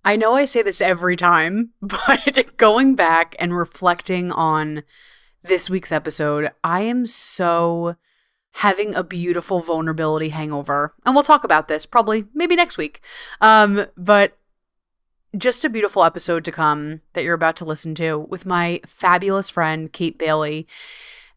I know I say this every time, but going back and reflecting on this week's episode, I am so having a beautiful vulnerability hangover. And we'll talk about this probably maybe next week. But just a beautiful episode to come that you're about to listen to with my fabulous friend, Kate Bailey.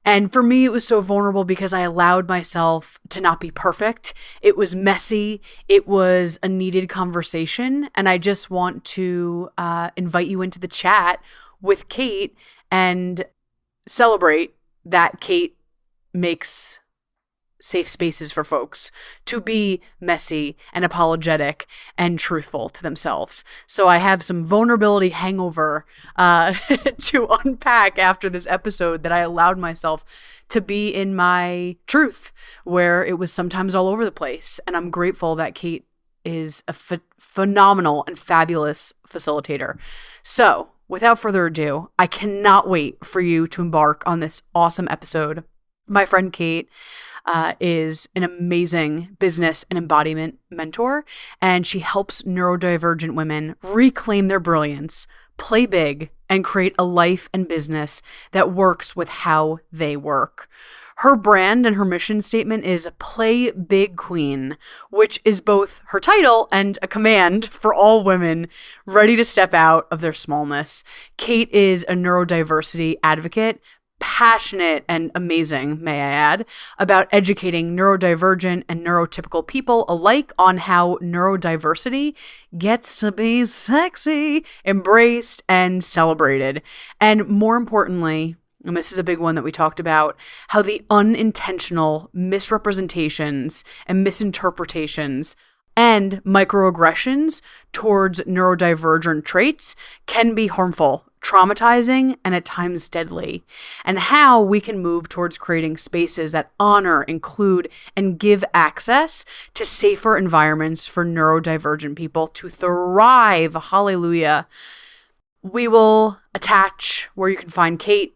And for me, it was so vulnerable because I allowed myself to not be perfect. It was messy. It was a needed conversation. And I just want to invite you into the chat with Kate and celebrate that Kate makes safe spaces for folks to be messy and apologetic and truthful to themselves. So I have some vulnerability hangover to unpack after this episode that I allowed myself to be in my truth, where it was sometimes all over the place. And I'm grateful that Kate is a phenomenal and fabulous facilitator. So without further ado, I cannot wait for you to embark on this awesome episode. My friend Kate is an amazing business and embodiment mentor, and she helps neurodivergent women reclaim their brilliance, play big, and create a life and business that works with how they work. Her brand and her mission statement is Play Big Queen, which is both her title and a command for all women ready to step out of their smallness. Kate is a neurodiversity advocate, passionate and amazing, may I add, about educating neurodivergent and neurotypical people alike on how neurodiversity gets to be sexy, embraced, and celebrated. And more importantly, and this is a big one that we talked about, how the unintentional misrepresentations and misinterpretations and microaggressions towards neurodivergent traits can be harmful, traumatizing, and at times deadly, and how we can move towards creating spaces that honor, include, and give access to safer environments for neurodivergent people to thrive. Hallelujah. We will attach where you can find Kate,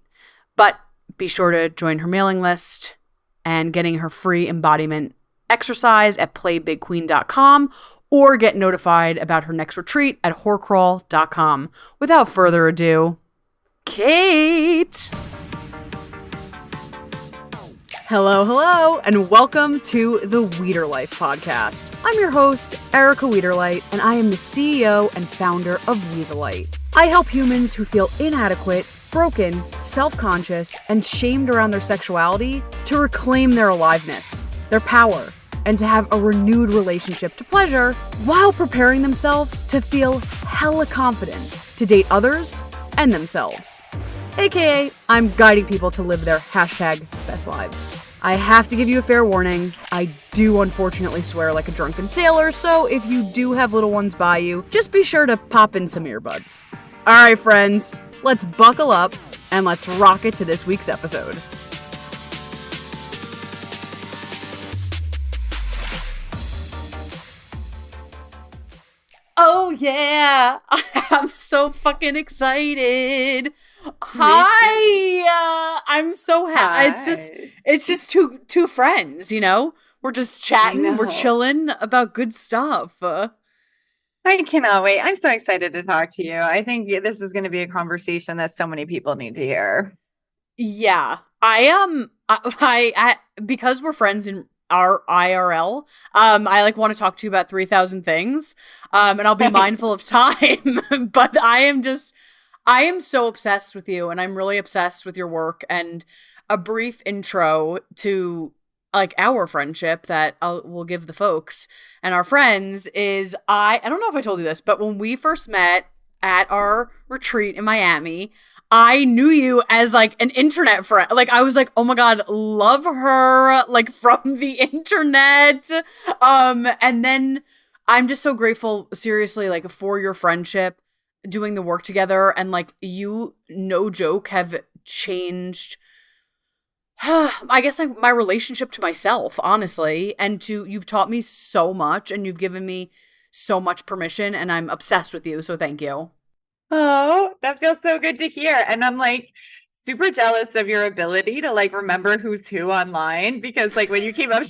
but be sure to join her mailing list and getting her free embodiment exercise at playbigqueen.com, or get notified about her next retreat at whorecrawl.com. Without further ado, Kate! Hello, and welcome to the Weeder Life podcast. I'm your host, Erica Weederlight, and I am the CEO and founder of We the Light. I help humans who feel inadequate, broken, self-conscious, and shamed around their sexuality to reclaim their aliveness, their power, and to have a renewed relationship to pleasure while preparing themselves to feel hella confident to date others and themselves. AKA, I'm guiding people to live their #best lives. I have to give you a fair warning. I do unfortunately swear like a drunken sailor, so if you do have little ones by you, just be sure to pop in some earbuds. All right, friends, let's buckle up and let's rock it to this week's episode. Oh yeah, I'm so fucking excited. Hi, I'm so happy. It's just two friends, you know? We're just chatting, we're chilling about good stuff. I cannot wait. I'm so excited to talk to you. I think this is going to be a conversation that so many people need to hear. Yeah, I because we're friends in our IRL, I want to talk to you about 3,000 things, and I'll be mindful of time, but I am so obsessed with you, and I'm really obsessed with your work. And a brief intro to our friendship that we'll give the folks and our friends is I don't know if I told you this, but when we first met at our retreat in Miami, I knew you as an internet friend. I was oh my God, love her, from the internet. And then I'm just so grateful, seriously, for your friendship, doing the work together. And you, no joke, have changed, I guess, my relationship to myself, honestly. And you've taught me so much, and you've given me so much permission, and I'm obsessed with you. So thank you. Oh, that feels so good to hear. And I'm super jealous of your ability to remember who's who online, because when you came up,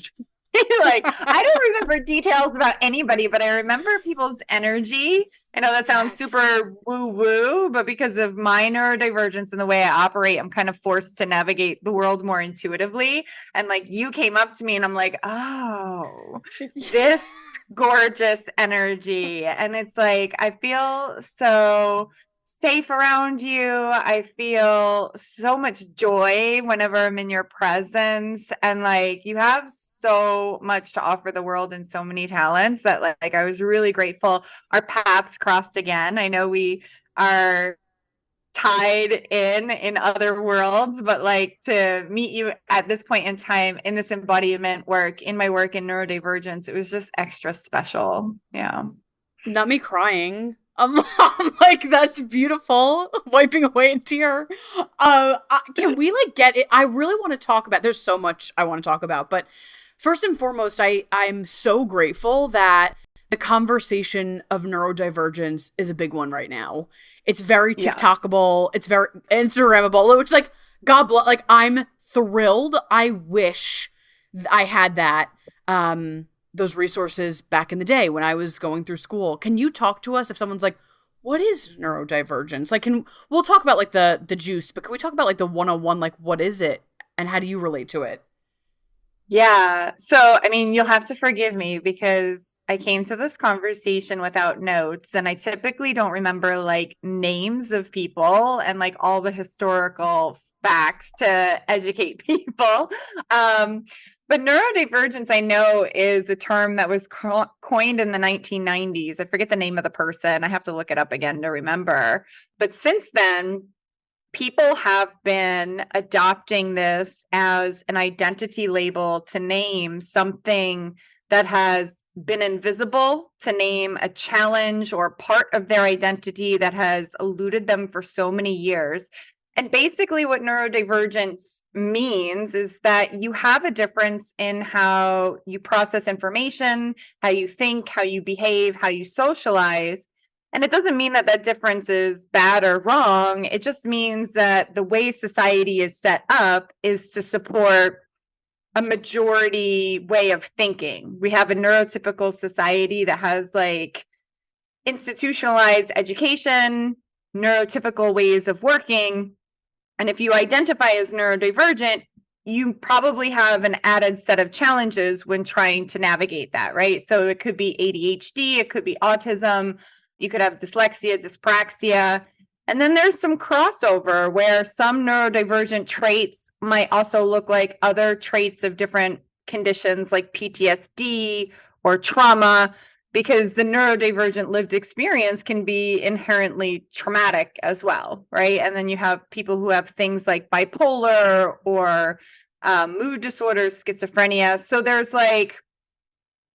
I don't remember details about anybody, but I remember people's energy I know that sounds Yes. super woo woo, but because of my neurodivergence and the way I operate, I'm kind of forced to navigate the world more intuitively. And like you came up to me and I'm like, oh, this gorgeous energy. And it's like, I feel so safe around you. I feel so much joy whenever I'm in your presence. And like, you have so much to offer the world and so many talents that like I was really grateful our paths crossed again. I know we are tied in other worlds, but like to meet you at this point in time in this embodiment work, in my work in neurodivergence, it was just extra special. Yeah. Not me crying. I'm like, that's beautiful. Wiping away a tear. Can we like get it? I really want to talk about. There's so much I want to talk about, but first and foremost, I'm so grateful that the conversation of neurodivergence is a big one right now. It's very Yeah. TikTokable. It's very Instagrammable. Which like God bless. Like I'm thrilled. I wish I had that. Those resources back in the day when I was going through school. Can you talk to us if someone's like, what is neurodivergence? Like, we'll talk about like the juice, but can we talk about like the 101, like what is it and how do you relate to it? Yeah. So, I mean, you'll have to forgive me because I came to this conversation without notes, and I typically don't remember like names of people and like all the historical facts to educate people. Um, but neurodivergence, I know, is a term that was coined in the 1990s. I forget the name of the person. I have to look it up again to remember. But since then, people have been adopting this as an identity label to name something that has been invisible, to name a challenge or part of their identity that has eluded them for so many years. And basically, what neurodivergence means is that you have a difference in how you process information, how you think, how you behave, how you socialize. And it doesn't mean that that difference is bad or wrong. It just means that the way society is set up is to support a majority way of thinking. We have a neurotypical society that has like institutionalized education, neurotypical ways of working. And if you identify as neurodivergent, you probably have an added set of challenges when trying to navigate that, right? So it could be ADHD, it could be autism, you could have dyslexia, dyspraxia. And then there's some crossover where some neurodivergent traits might also look like other traits of different conditions like PTSD or trauma, because the neurodivergent lived experience can be inherently traumatic as well, right? And then you have people who have things like bipolar or mood disorders, schizophrenia. So there's like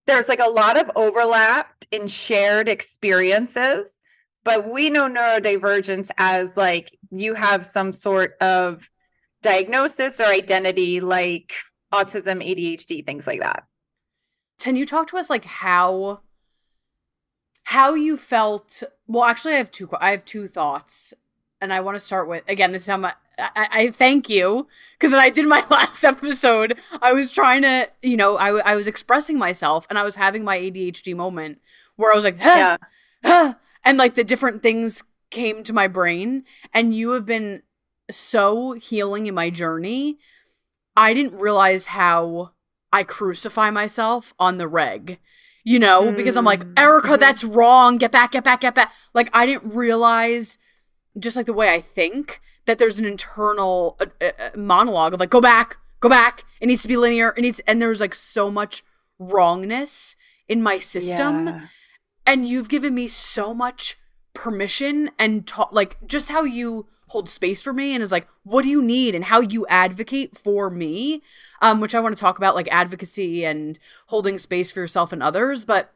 a lot of overlap in shared experiences, but we know neurodivergence as like you have some sort of diagnosis or identity like autism, ADHD, things like that. Can you talk to us like how you felt? Well, actually, I have two thoughts, and I want to start with again. This is how I thank you because when I did my last episode, I was trying to, I was expressing myself, and I was having my ADHD moment where I was like, Yeah. and like the different things came to my brain, and you have been so healing in my journey. I didn't realize how I crucify myself on the reg, because I'm like, Erica, Mm-hmm. that's wrong. Get back, get back, get back. Like, I didn't realize, just like the way I think, that there's an internal monologue of like, go back, go back. It needs to be linear. And there's like so much wrongness in my system. Yeah. And you've given me so much permission and like just how you hold space for me and is like, what do you need, and how you advocate for me, which I want to talk about, like advocacy and holding space for yourself and others. But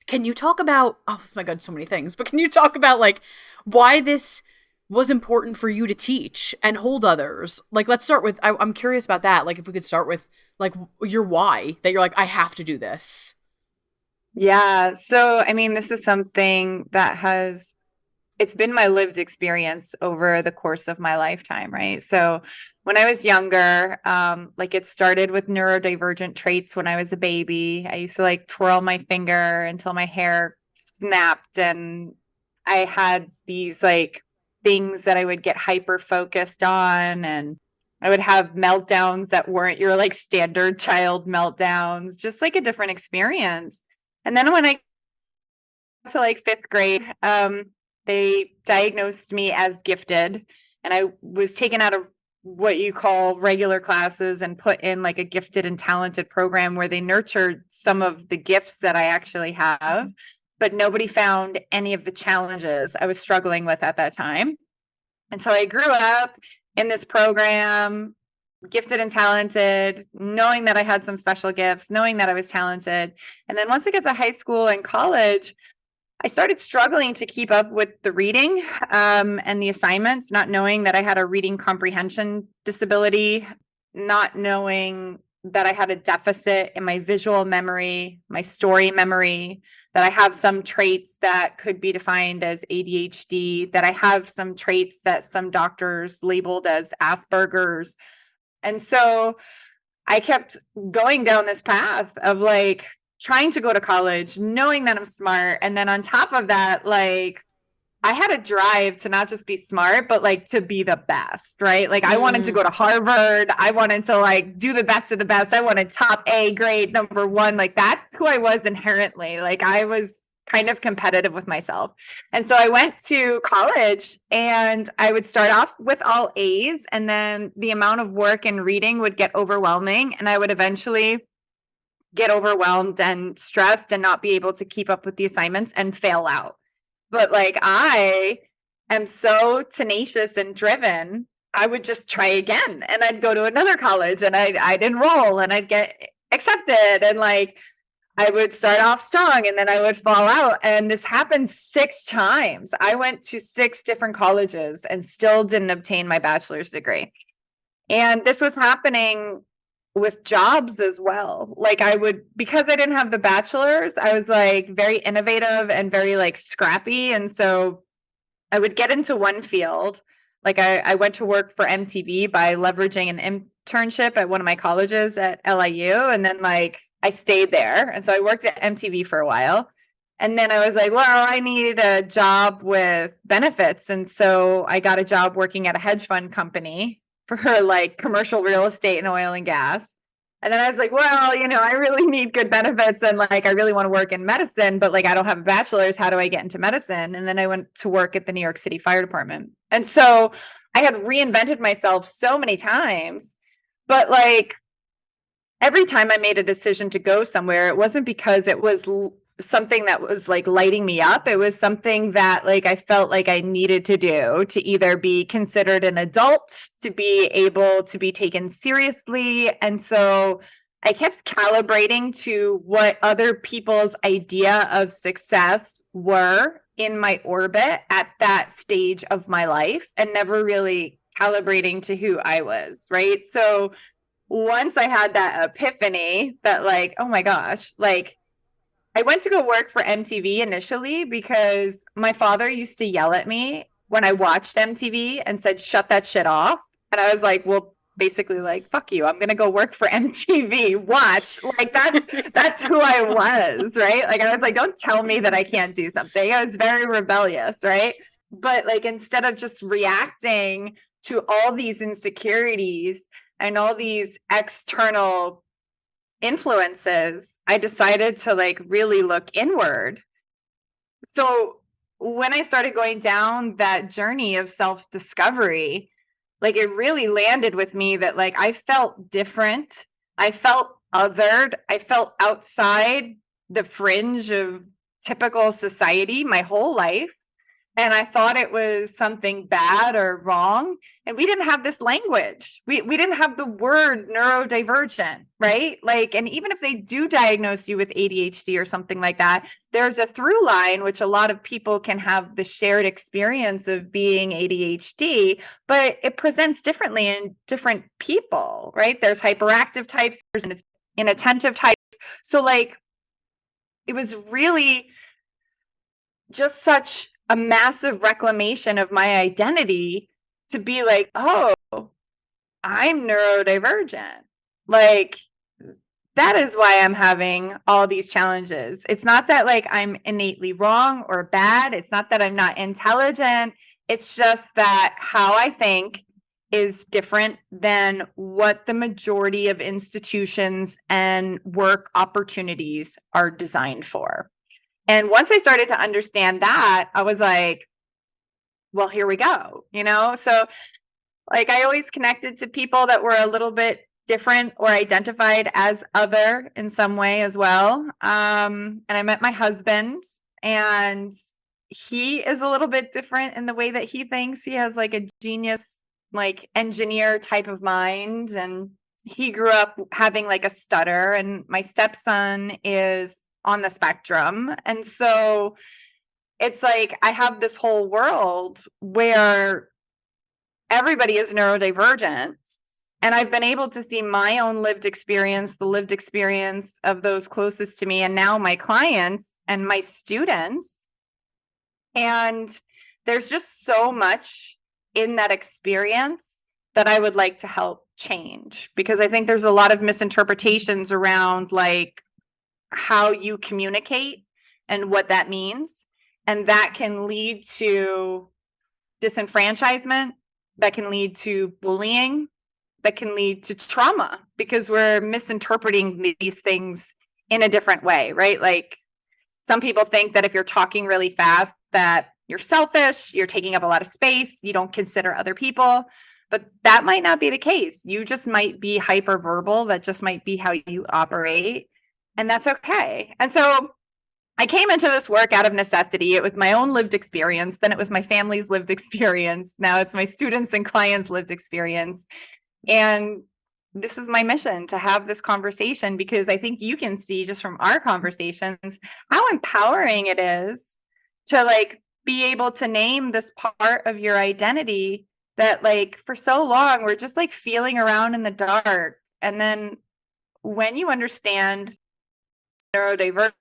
can you talk about, oh my God, so many things, but can you talk about like why this was important for you to teach and hold others? Like, let's start with, I'm curious about that. Like if we could start with like your why, that you're like, I have to do this. Yeah. So, I mean, this is something that it's been my lived experience over the course of my lifetime, right? So when I was younger, like it started with neurodivergent traits when I was a baby. I used to like twirl my finger until my hair snapped and I had these like things that I would get hyper focused on, and I would have meltdowns that weren't your like standard child meltdowns, just like a different experience. And then when I got to like fifth grade, they diagnosed me as gifted, and I was taken out of what you call regular classes and put in like a gifted and talented program where they nurtured some of the gifts that I actually have, but nobody found any of the challenges I was struggling with at that time. And so I grew up in this program, gifted and talented, knowing that I had some special gifts, knowing that I was talented. And then once I got to high school and college, I started struggling to keep up with the reading and the assignments, not knowing that I had a reading comprehension disability, not knowing that I had a deficit in my visual memory, my story memory, that I have some traits that could be defined as ADHD, that I have some traits that some doctors labeled as Asperger's. And so I kept going down this path of like trying to go to college, knowing that I'm smart. And then on top of that, like I had a drive to not just be smart, but like to be the best, right? Like I wanted to go to Harvard. I wanted to like do the best of the best. I wanted top A grade, number one. Like that's who I was inherently. Like I was kind of competitive with myself. And so I went to college and I would start off with all A's, and then the amount of work and reading would get overwhelming, and I would eventually get overwhelmed and stressed and not be able to keep up with the assignments and fail out. But like I am so tenacious and driven, I would just try again, and I'd go to another college and I'd enroll and I'd get accepted, and like I would start off strong and then I would fall out. And this happened 6 times. I went to 6 different colleges and still didn't obtain my bachelor's degree. And this was happening with jobs as well. Like I would, because I didn't have the bachelor's, I was like very innovative and very like scrappy. And so I would get into one field. Like I went to work for MTV by leveraging an internship at one of my colleges at LIU. And then like I stayed there. And so I worked at MTV for a while. And then I was like, well, I need a job with benefits. And so I got a job working at a hedge fund company for like commercial real estate and oil and gas. And then I was like, well, you know, I really need good benefits and like I really want to work in medicine, but like I don't have a bachelor's. How do I get into medicine? And then I went to work at the New York City Fire Department. And so I had reinvented myself so many times, but like every time I made a decision to go somewhere, it wasn't because it was something that was like lighting me up. It was something that like I felt like I needed to do to either be considered an adult, to be able to be taken seriously. And so I kept calibrating to what other people's idea of success were in my orbit at that stage of my life, and never really calibrating to who I was, right? So once I had that epiphany that like, oh my gosh, like I went to go work for MTV initially because my father used to yell at me when I watched MTV and said, shut that shit off. And I was like, well, basically like, fuck you. I'm going to go work for MTV. Watch. Like that's who I was, right? Like I was like, don't tell me that I can't do something. I was very rebellious, right? But like instead of just reacting to all these insecurities and all these external influences, I decided to like really look inward. So when I started going down that journey of self-discovery, like it really landed with me that like I felt different. I felt othered. I felt outside the fringe of typical society my whole life. And I thought it was something bad or wrong. And we didn't have this language. We didn't have the word neurodivergent, right? Like, and even if they do diagnose you with ADHD or something like that, there's a through line, which a lot of people can have the shared experience of being ADHD, but it presents differently in different people, right? There's hyperactive types, there's inattentive types. So like, it was really just such a massive reclamation of my identity to be like, oh, I'm neurodivergent. Like that is why I'm having all these challenges. It's not that like I'm innately wrong or bad. It's not that I'm not intelligent. It's just that how I think is different than what the majority of institutions and work opportunities are designed for. And once I started to understand that, I was like, well, here we go, you know? So like I always connected to people that were a little bit different or identified as other in some way as well. And I met my husband, and he is a little bit different in the way that he thinks. He has like a genius, like engineer type of mind. And he grew up having like a stutter, and my stepson is on the spectrum. And so it's like I have this whole world where everybody is neurodivergent. And I've been able to see my own lived experience, the lived experience of those closest to me, and now my clients and my students. And there's just so much in that experience that I would like to help change, because I think there's a lot of misinterpretations around like how you communicate and what that means. And that can lead to disenfranchisement, that can lead to bullying, that can lead to trauma, because we're misinterpreting these things in a different way, right? Like some people think that if you're talking really fast, that you're selfish, you're taking up a lot of space, you don't consider other people, but that might not be the case. You just might be hyperverbal. That just might be how you operate, and that's okay. And so I came into this work out of necessity. It was my own lived experience. Then it was my family's lived experience. Now it's my students' and clients' lived experience. And this is my mission, to have this conversation, because I think you can see just from our conversations how empowering it is to like be able to name this part of your identity that like for so long we're just like feeling around in the dark. And then when you understand neurodivergence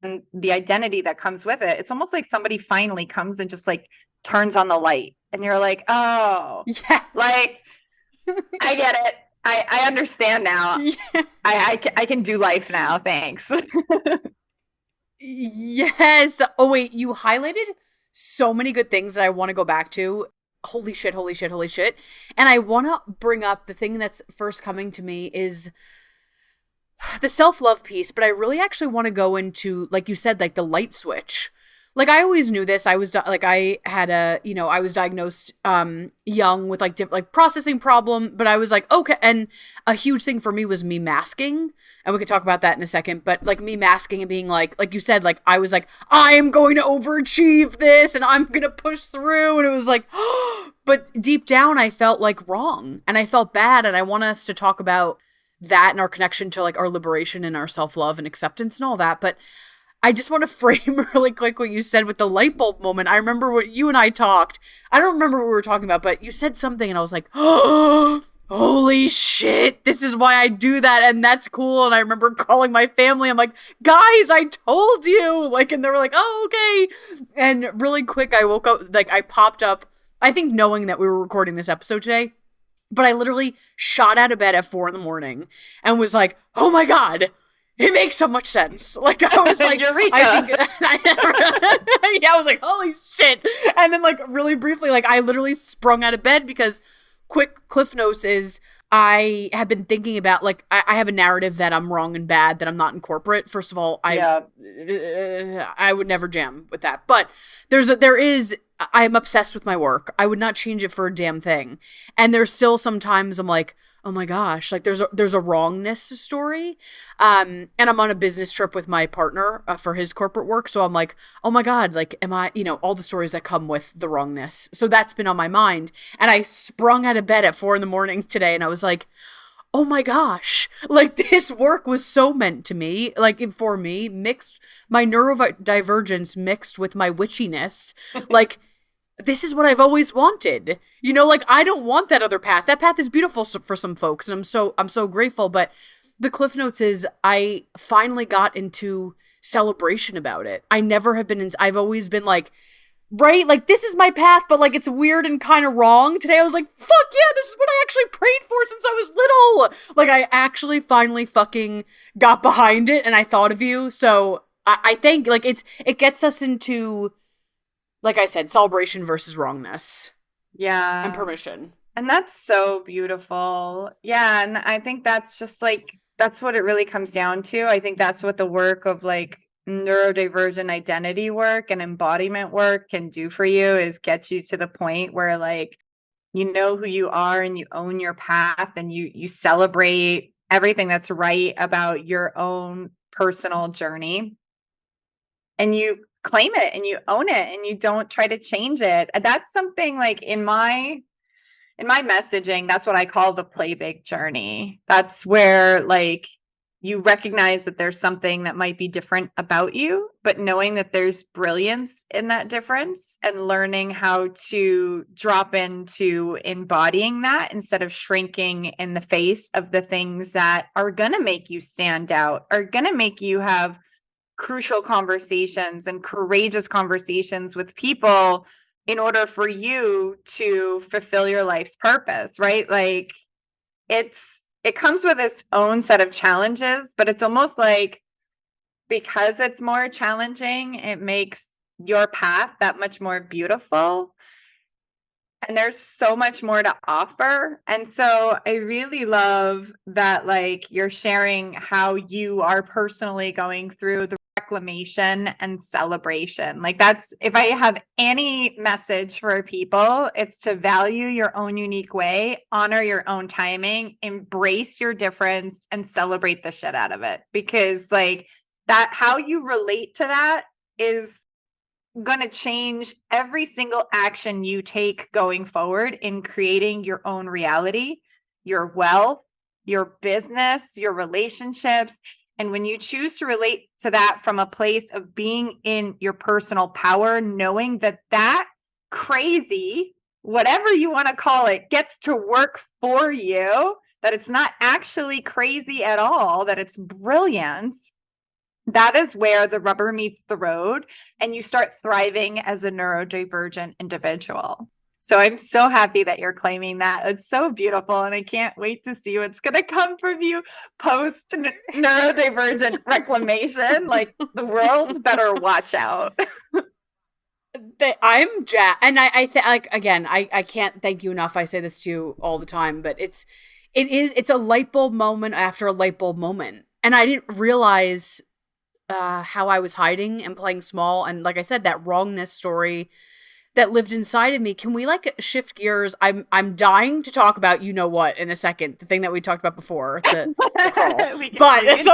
and the identity that comes with it, it's almost like somebody finally comes and just like turns on the light, and you're like, oh, yes. like I get it. I understand now. Yeah. I can do life now. Thanks. Yes. Oh, wait, you highlighted so many good things that I want to go back to. Holy shit, holy shit, holy shit. And I want to bring up the thing that's first coming to me is the self-love piece, but I really actually want to go into, like you said, like the light switch. Like I always knew this. I was I had I was diagnosed young with like processing problem, but I was like, okay. And a huge thing for me was me masking, and we could talk about that in a second, but like me masking and being like you said, like I was like, I am going to overachieve this and I'm going to push through. And it was like, but deep down I felt like wrong and I felt bad. And I want us to talk about that and our connection to like our liberation and our self-love and acceptance and all that. But I just want to frame really quick what you said with the light bulb moment. I remember what you and I talked. I don't remember what we were talking about, but you said something and I was like, oh, holy shit, this is why I do that. And that's cool. And I remember calling my family. I'm like, guys, I told you. Like, and they were like, oh, okay. And really quick, I woke up, like I popped up, I think knowing that we were recording this episode today, but I literally shot out of bed at 4 a.m. and was like, oh my God, it makes so much sense. Like, I was like, Eureka. I think, yeah, I was like, holy shit. And then like really briefly, like I literally sprung out of bed because quick cliff notes is I have been thinking about like, I have a narrative that I'm wrong and bad, that I'm not in corporate. First of all, I would never jam with that. But I am obsessed with my work. I would not change it for a damn thing. And there's still sometimes I'm like, oh my gosh, like there's a wrongness story. And I'm on a business trip with my partner for his corporate work. So I'm like, oh my God, like, am I, all the stories that come with the wrongness. So that's been on my mind. And I sprung out of bed at 4 a.m. today and I was like, oh my gosh, like this work was so meant to me, like for me, mixed, my neurodivergence mixed with my witchiness, like, this is what I've always wanted. Like I don't want that other path. That path is beautiful for some folks and I'm so grateful, but the cliff notes is I finally got into celebration about it. I never have been I've always been like right? Like, this is my path, but like, it's weird and kind of wrong. Today I was like, fuck yeah, this is what I actually prayed for since I was little. Like, I actually finally fucking got behind it and I thought of you. So I think like it gets us into, like I said, celebration versus wrongness and Yeah. permission. And that's so beautiful. Yeah. And I think that's just like, that's what it really comes down to. I think that's what the work of like neurodivergent identity work and embodiment work can do for you, is get you to the point where like, you know who you are and you own your path, and you celebrate everything that's right about your own personal journey, and you claim it and you own it and you don't try to change it. That's something like in my messaging, that's what I call the play big journey. That's where like you recognize that there's something that might be different about you, but knowing that there's brilliance in that difference and learning how to drop into embodying that instead of shrinking in the face of the things that are going to make you stand out, are going to make you have crucial conversations and courageous conversations with people in order for you to fulfill your life's purpose, right? Like it comes with its own set of challenges, but it's almost like because it's more challenging, it makes your path that much more beautiful. And there's so much more to offer. And so I really love that, like, you're sharing how you are personally going through the reclamation and celebration. Like, that's, if I have any message for people, it's to value your own unique way, honor your own timing, embrace your difference, and celebrate the shit out of it. Because, like, that, how you relate to that is going to change every single action you take going forward in creating your own reality, your wealth, your business, your relationships. And when you choose to relate to that from a place of being in your personal power, knowing that that crazy, whatever you want to call it, gets to work for you, that it's not actually crazy at all, that it's brilliance. That is where the rubber meets the road and you start thriving as a neurodivergent individual. So I'm so happy that you're claiming that. It's so beautiful. And I can't wait to see what's going to come from you post neurodivergent reclamation. Like, the world better watch out. I'm and I like, again, I can't thank you enough. I say this to you all the time, but it's a light bulb moment after a light bulb moment. And I didn't realize how I was hiding and playing small. And like I said, that wrongness story that lived inside of me. Can we like shift gears? I'm dying to talk about, you know what, in a second, the thing that we talked about before, the crawl. But so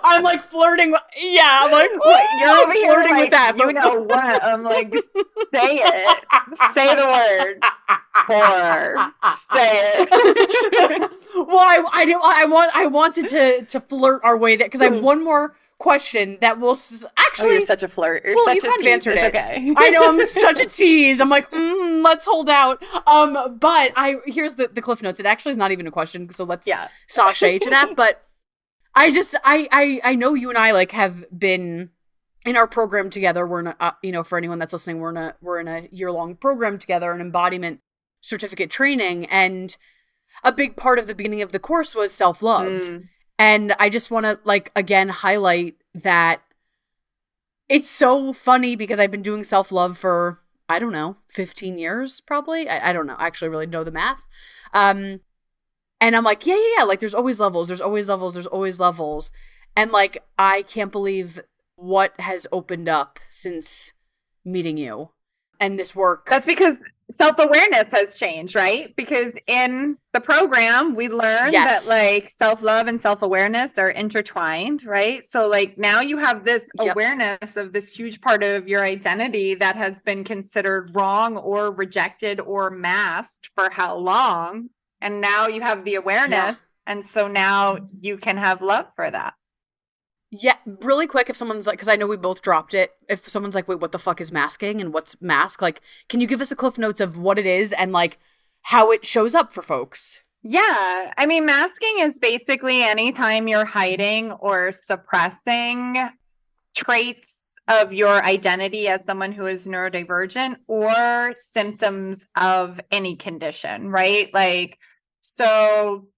I'm like flirting. Yeah, I'm like, you're over here flirting like, with that. You know what? I'm like, say it. Say the word. Say it. Well, I wanted to flirt our way there because I have one more question that will actually. You're such a flirt. You're well, such you a kind of answered it. Okay. I know, I'm such a tease. I'm like, let's hold out. But here's the cliff notes. It actually is not even a question, so let's sashay to that. But I know you and I like have been in our program together. We're in a, for anyone that's listening, we're in a year-long program together, an embodiment certificate training, and a big part of the beginning of the course was self-love. And I just want to, like, again, highlight that it's so funny because I've been doing self-love for, I don't know, 15 years, probably. I don't know. I actually really know the math. And I'm like, yeah. Like, there's always levels. There's always levels. There's always levels. And, like, I can't believe what has opened up since meeting you and this work. That's because self-awareness has changed, right? Because in the program, we learned that like self-love and self-awareness are intertwined, right? So like now you have this awareness of this huge part of your identity that has been considered wrong or rejected or masked for how long. And now you have the awareness. And so now you can have love for that. Yeah, really quick, if someone's like, because I know we both dropped it, if someone's like, wait, what the fuck is masking and what's mask? Like, can you give us a cliff notes of what it is and like how it shows up for folks? Yeah, I mean, masking is basically anytime you're hiding or suppressing traits of your identity as someone who is neurodivergent or symptoms of any condition, right? Like, so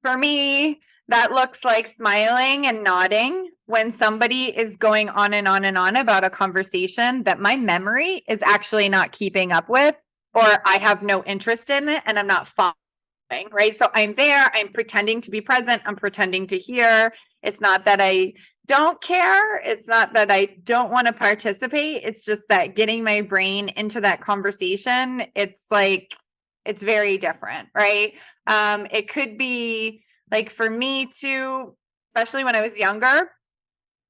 for me, that looks like smiling and nodding when somebody is going on and on and on about a conversation that my memory is actually not keeping up with, or I have no interest in it and I'm not following, right? So I'm there, I'm pretending to be present, I'm pretending to hear. It's not that I don't care. It's not that I don't want to participate. It's just that getting my brain into that conversation, it's like, it's very different, right? It could be like for me too, especially when I was younger,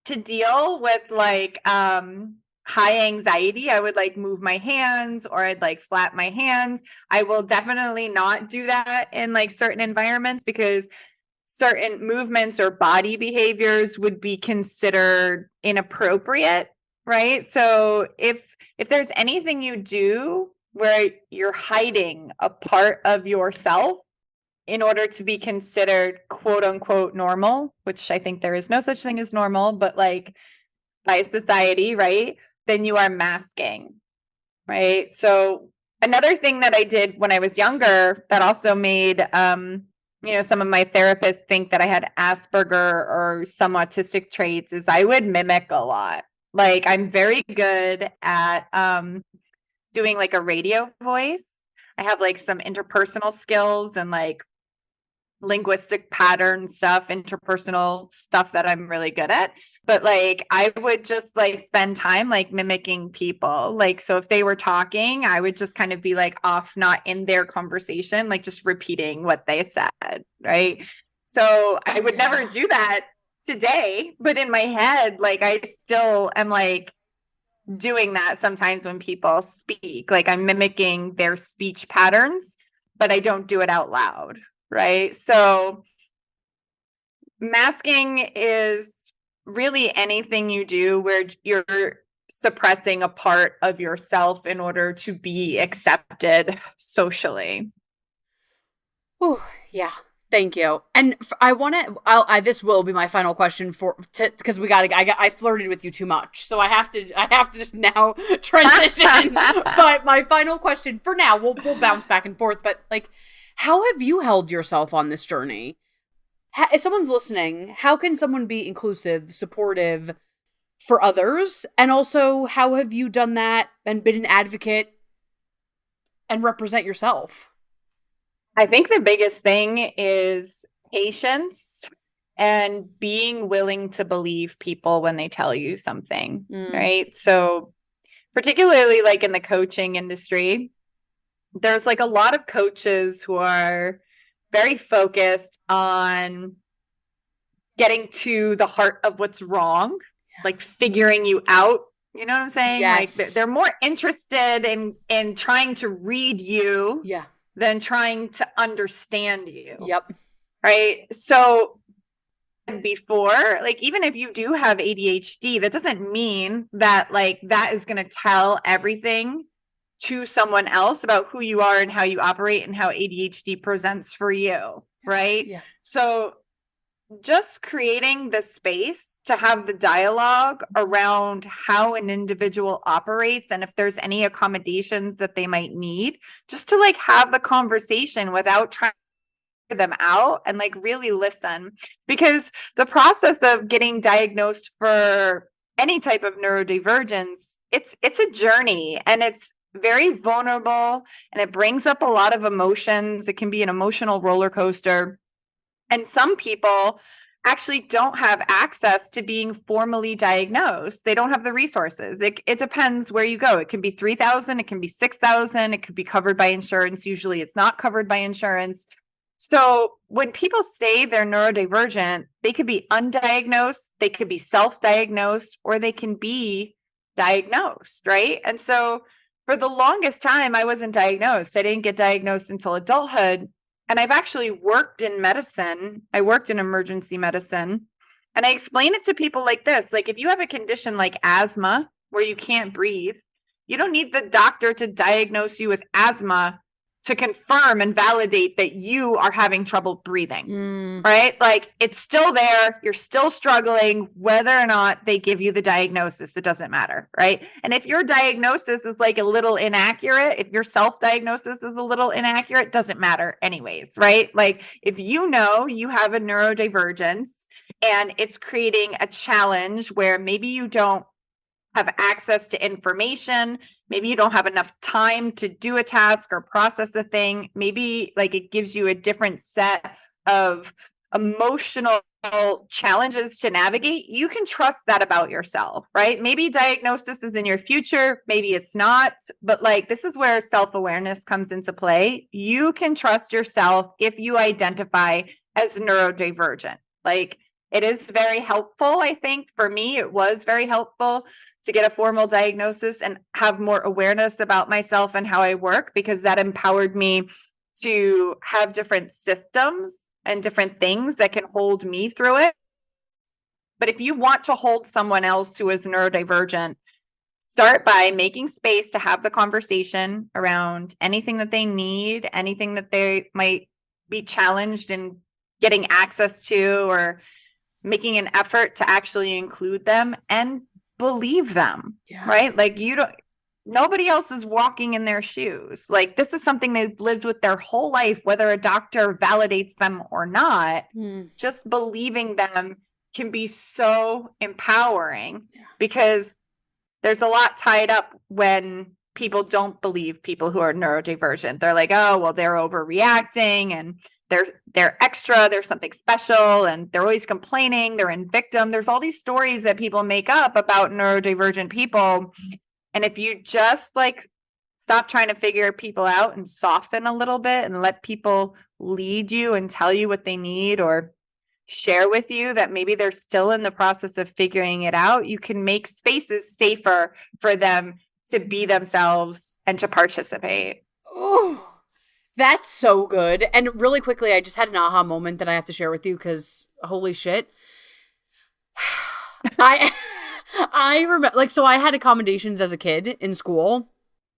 to deal with like high anxiety, I would like move my hands or I'd like flap my hands. I will definitely not do that in like certain environments because certain movements or body behaviors would be considered inappropriate, right? So if there's anything you do where you're hiding a part of yourself in order to be considered quote unquote normal, which I think there is no such thing as normal, but like by society, right? Then you are masking, right? So another thing that I did when I was younger that also made some of my therapists think that I had Asperger or some autistic traits is I would mimic a lot. Like I'm very good at doing like a radio voice. I have like some interpersonal skills and like linguistic pattern stuff, interpersonal stuff that I'm really good at. But like I would just like spend time like mimicking people. Like so if they were talking, I would just kind of be like off, not in their conversation, like just repeating what they said, right? So I would never do that today, but in my head, like I still am like doing that sometimes when people speak. Like I'm mimicking their speech patterns, but I don't do it out loud. Right. So masking is really anything you do where you're suppressing a part of yourself in order to be accepted socially. Oh, yeah. Thank you. And I want to. This will be my final question because I flirted with you too much, so I have to now transition. But my final question for now, we'll bounce back and forth. But like, how have you held yourself on this journey? If someone's listening, how can someone be inclusive, supportive for others? And also, how have you done that and been an advocate and represent yourself? I think the biggest thing is patience and being willing to believe people when they tell you something, right? So particularly like in the coaching industry, there's like a lot of coaches who are very focused on getting to the heart of what's wrong, like figuring you out. You know what I'm saying? Yes. Like they're more interested in trying to read you than trying to understand you. Yep. Right. So before, like, even if you do have ADHD, that doesn't mean that like that is going to tell everything to someone else about who you are and how you operate and how ADHD presents for you. Right. Yeah. So just creating the space to have the dialogue around how an individual operates and if there's any accommodations that they might need, just to like have the conversation without trying to them out and like really listen. Because the process of getting diagnosed for any type of neurodivergence, it's a journey and it's very vulnerable and it brings up a lot of emotions. It can be an emotional roller coaster. And some people actually don't have access to being formally diagnosed. They don't have the resources. It depends where you go. It can be 3,000, it can be 6,000, it could be covered by insurance. Usually it's not covered by insurance. So when people say they're neurodivergent, they could be undiagnosed, they could be self-diagnosed, or they can be diagnosed, right? And so for the longest time, I wasn't diagnosed. I didn't get diagnosed until adulthood. And I've actually worked in medicine. I worked in emergency medicine. And I explain it to people like this. Like if you have a condition like asthma where you can't breathe, you don't need the doctor to diagnose you with asthma to confirm and validate that you are having trouble breathing, right? Like it's still there. You're still struggling, whether or not they give you the diagnosis, it doesn't matter, right? And if your diagnosis is like a little inaccurate, if your self-diagnosis is a little inaccurate, it doesn't matter anyways, right? Like if you know you have a neurodivergence and it's creating a challenge where maybe you don't have access to information, maybe you don't have enough time to do a task or process a thing, maybe like it gives you a different set of emotional challenges to navigate, you can trust that about yourself, right? Maybe diagnosis is in your future, maybe it's not, but like this is where self-awareness comes into play. You can trust yourself if you identify as neurodivergent. Like it is very helpful. I think for me, it was very helpful to get a formal diagnosis and have more awareness about myself and how I work, because that empowered me to have different systems and different things that can hold me through it. But if you want to hold someone else who is neurodivergent, start by making space to have the conversation around anything that they need, anything that they might be challenged in getting access to, or making an effort to actually include them and believe them, right? Like nobody else is walking in their shoes. Like this is something they've lived with their whole life, whether a doctor validates them or not. Just believing them can be so empowering, because there's a lot tied up when people don't believe people who are neurodivergent. They're like, oh, well, they're overreacting and they're extra, there's something special, and they're always complaining, they're in victim. There's all these stories that people make up about neurodivergent people. And if you just like stop trying to figure people out and soften a little bit and let people lead you and tell you what they need, or share with you that maybe they're still in the process of figuring it out, you can make spaces safer for them to be themselves and to participate. Oh, that's so good. And really quickly, I just had an aha moment that I have to share with you, because holy shit. I remember, like, so I had accommodations as a kid in school.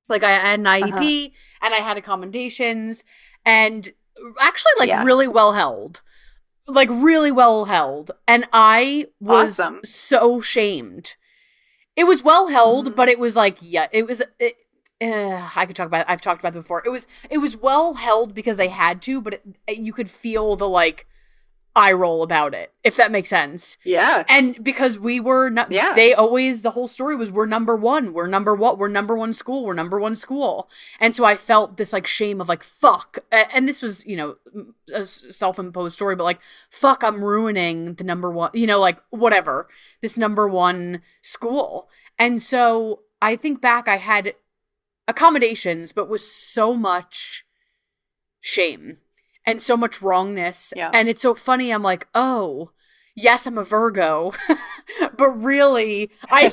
Like I had an IEP and I had accommodations, and actually like really well held. Like really well held. And I was so shamed. It was well held, but it was like, I could talk about it. I've talked about it before. It was well held because they had to, but you could feel the like eye roll about it, if that makes sense. Yeah. And because we were not, they always, the whole story was, we're number one. We're number what? We're number one school. We're number one school. And so I felt this like shame of like, fuck. And this was, you know, a self-imposed story, but like, fuck, I'm ruining the number one, you know, like whatever, this number one school. And so I think back, I had accommodations, but was so much shame and so much wrongness. Yeah. And it's so funny. I'm like, oh, yes, I'm a Virgo, but really, I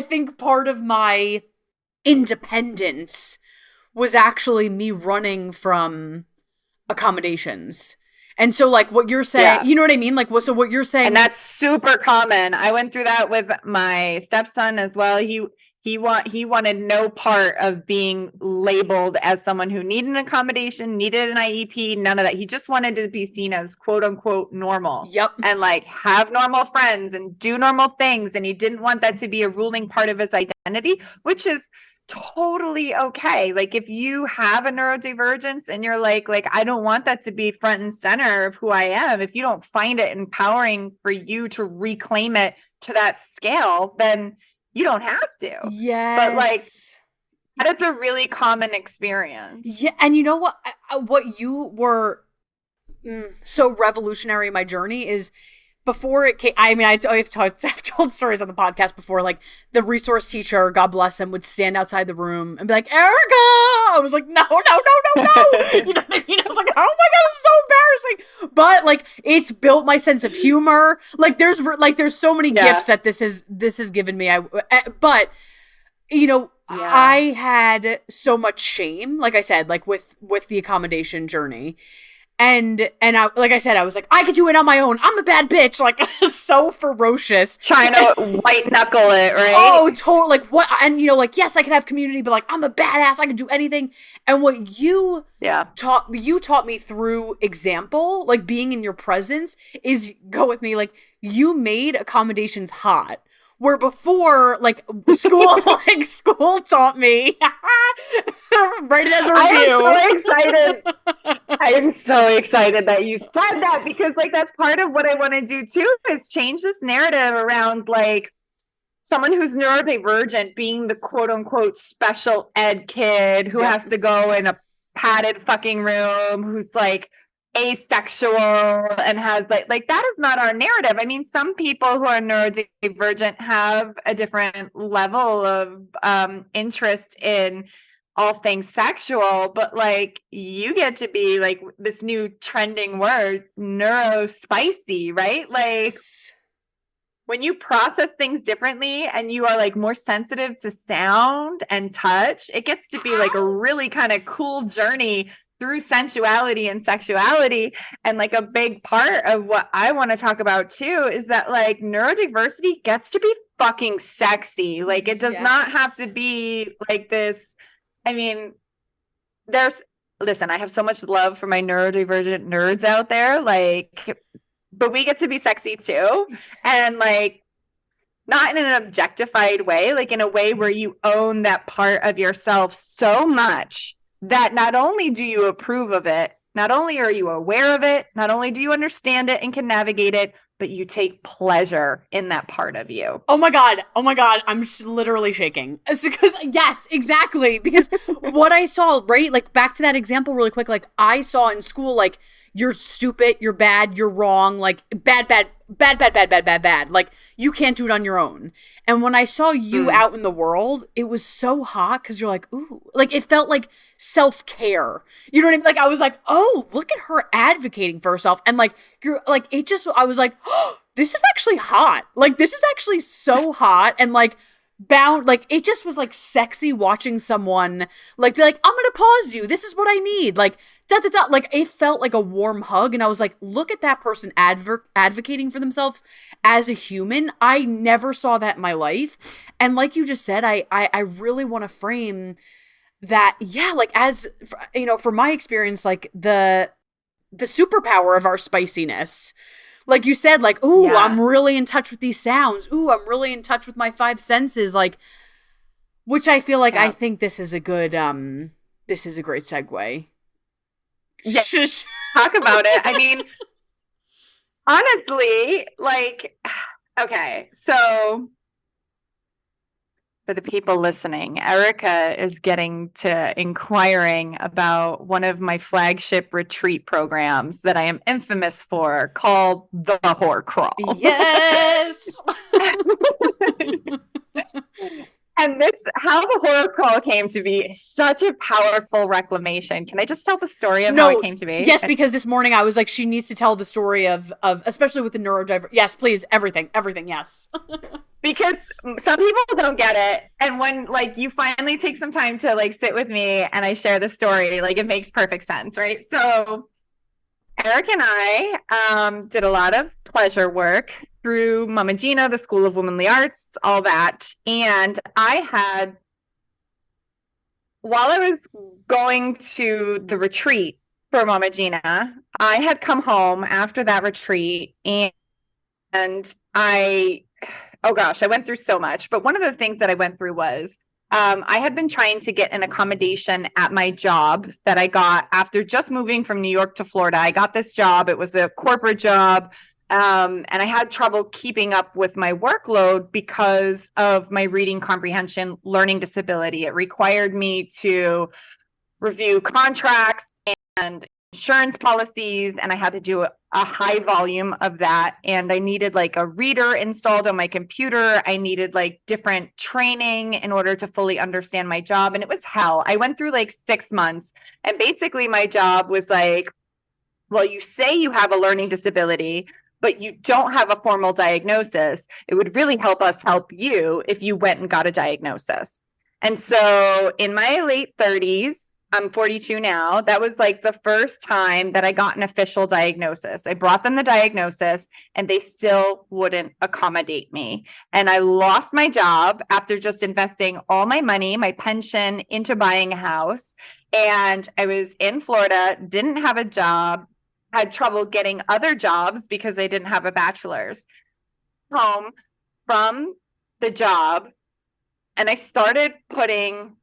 think part of my independence was actually me running from accommodations. And so like what you're saying, you know what I mean? Like, so what you're saying. And that's super common. I went through that with my stepson as well. He wanted no part of being labeled as someone who needed an accommodation, needed an IEP, none of that. He just wanted to be seen as quote unquote normal. Yep. And like have normal friends and do normal things. And he didn't want that to be a ruling part of his identity, which is totally okay. Like if you have a neurodivergence and you're like, I don't want that to be front and center of who I am. If you don't find it empowering for you to reclaim it to that scale, then you don't have to. Yes. But like, that's a really common experience. Yeah. And you know what you were so revolutionary in my journey is before it came, I mean, I've told stories on the podcast before, like the resource teacher, God bless him, would stand outside the room and be like, Erica. I was like, no. You know what I mean? I was like, oh my God, it's so embarrassing. But like, it's built my sense of humor. Like there's so many gifts that this has given me. But you know, I had so much shame, like I said, like with the accommodation journey. I, like I said, I was like, I could do it on my own. I'm a bad bitch. Like, so ferocious. Trying to white knuckle it, right? Oh, totally. Like, what? And, you know, like, yes, I can have community, but like, I'm a badass. I can do anything. And what you taught me through example, like being in your presence, is go with me. Like, you made accommodations hot. Where before, like, school taught me. Write it as a review. I am so excited. I am so excited that you said that, because like that's part of what I want to do too, is change this narrative around like someone who's neurodivergent being the quote unquote special ed kid who has to go in a padded fucking room, who's like asexual and has like that is not our narrative. I mean, some people who are neurodivergent have a different level of interest in all things sexual, but like you get to be like this new trending word, neurospicy, right? Like when you process things differently and you are like more sensitive to sound and touch, it gets to be like a really kind of cool journey through sensuality and sexuality. And like a big part of what I want to talk about too is that like neurodiversity gets to be fucking sexy. Like it does not have to be like this. I mean, listen, I have so much love for my neurodivergent nerds out there, like, but we get to be sexy too. And like, not in an objectified way, like in a way where you own that part of yourself so much that not only do you approve of it, not only are you aware of it, not only do you understand it and can navigate it, but you take pleasure in that part of you. Oh my God. I'm literally shaking. Because yes, exactly. Because what I saw, right? Like back to that example really quick. Like I saw in school, like you're stupid, you're bad, you're wrong, like bad. Like you can't do it on your own. And when I saw you out in the world, it was so hot because you're like, ooh, like it felt like self-care. You know what I mean? Like I was like, oh, look at her advocating for herself. And like, you're like, it just, I was like, oh, this is actually hot. Like this is actually so hot. And like, like it just was like sexy watching someone like be like, I'm gonna pause you, this is what I need, like like it felt like a warm hug. And I was like, look at that person advocating for themselves as a human. I never saw that in my life. And like you just said, I really want to frame that, like as you know, for my experience, like the superpower of our spiciness. Like you said, like, ooh, I'm really in touch with these sounds. Ooh, I'm really in touch with my five senses. Like, which I feel like I think this is a good, this is a great segue. Yeah, talk about it. I mean, honestly, like, okay, so for the people listening, Erica is getting to inquiring about one of my flagship retreat programs that I am infamous for, called the Whore Crawl. Yes. And how the Whore Crawl came to be such a powerful reclamation. Can I just tell the story of how it came to be? Yes, because this morning I was like, she needs to tell the story of especially with the neurodivergent. Yes, please, everything, yes. Because some people don't get it. And when like you finally take some time to like sit with me and I share the story, like it makes perfect sense, right? So Eric and I did a lot of pleasure work through Mama Gina, the School of Womanly Arts, all that. And while I was going to the retreat for Mama Gina, I had come home after that retreat and oh gosh, I went through so much. But one of the things that I went through was I had been trying to get an accommodation at my job that I got after just moving from New York to Florida. I got this job. It was a corporate job. And I had trouble keeping up with my workload because of my reading comprehension learning disability. It required me to review contracts and insurance policies, and I had to do a high volume of that. And I needed like a reader installed on my computer. I needed like different training in order to fully understand my job. And it was hell. I went through like 6 months. And basically my job was like, well, you say you have a learning disability, but you don't have a formal diagnosis. It would really help us help you if you went and got a diagnosis. And so in my late 30s, I'm 42 now. That was like the first time that I got an official diagnosis. I brought them the diagnosis and they still wouldn't accommodate me. And I lost my job after just investing all my money, my pension into buying a house. And I was in Florida, didn't have a job, had trouble getting other jobs because I didn't have a bachelor's. Home from the job, and I started putting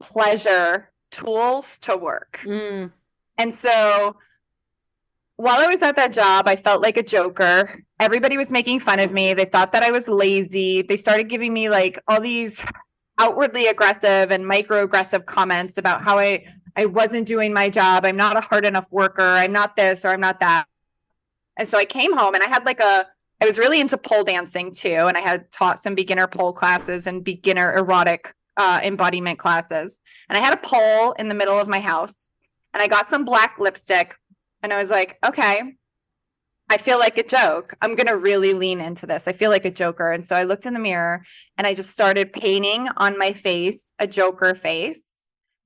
pleasure tools to work. And so while I was at that job, I felt like a joker. Everybody was making fun of me. They thought that I was lazy. They started giving me like all these outwardly aggressive and microaggressive comments about how I wasn't doing my job. I'm not a hard enough worker. I'm not this or I'm not that. And so I came home and I was really into pole dancing too. And I had taught some beginner pole classes and beginner erotic embodiment classes. And I had a pole in the middle of my house and I got some black lipstick and I was like, okay, I feel like a joke. I'm going to really lean into this. I feel like a joker. And so I looked in the mirror and I just started painting on my face a joker face.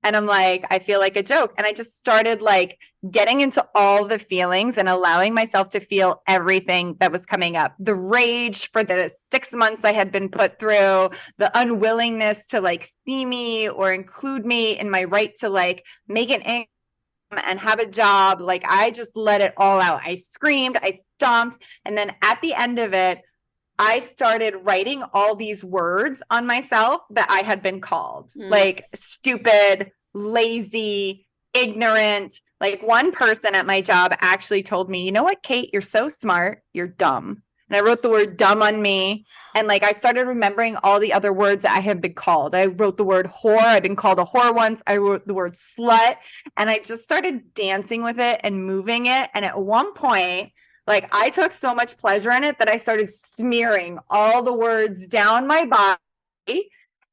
And I'm like, I feel like a joke. And I just started like getting into all the feelings and allowing myself to feel everything that was coming up. The rage for the 6 months I had been put through, the unwillingness to like see me or include me in my right to like make an income and have a job. Like I just let it all out. I screamed, I stomped. And then at the end of it, I started writing all these words on myself that I had been called, like stupid, lazy, ignorant. Like one person at my job actually told me, you know what, Kate, you're so smart, you're dumb. And I wrote the word dumb on me. And like, I started remembering all the other words that I had been called. I wrote the word whore. I've been called a whore once. I wrote the word slut and I just started dancing with it and moving it. And at one point, like I took so much pleasure in it that I started smearing all the words down my body.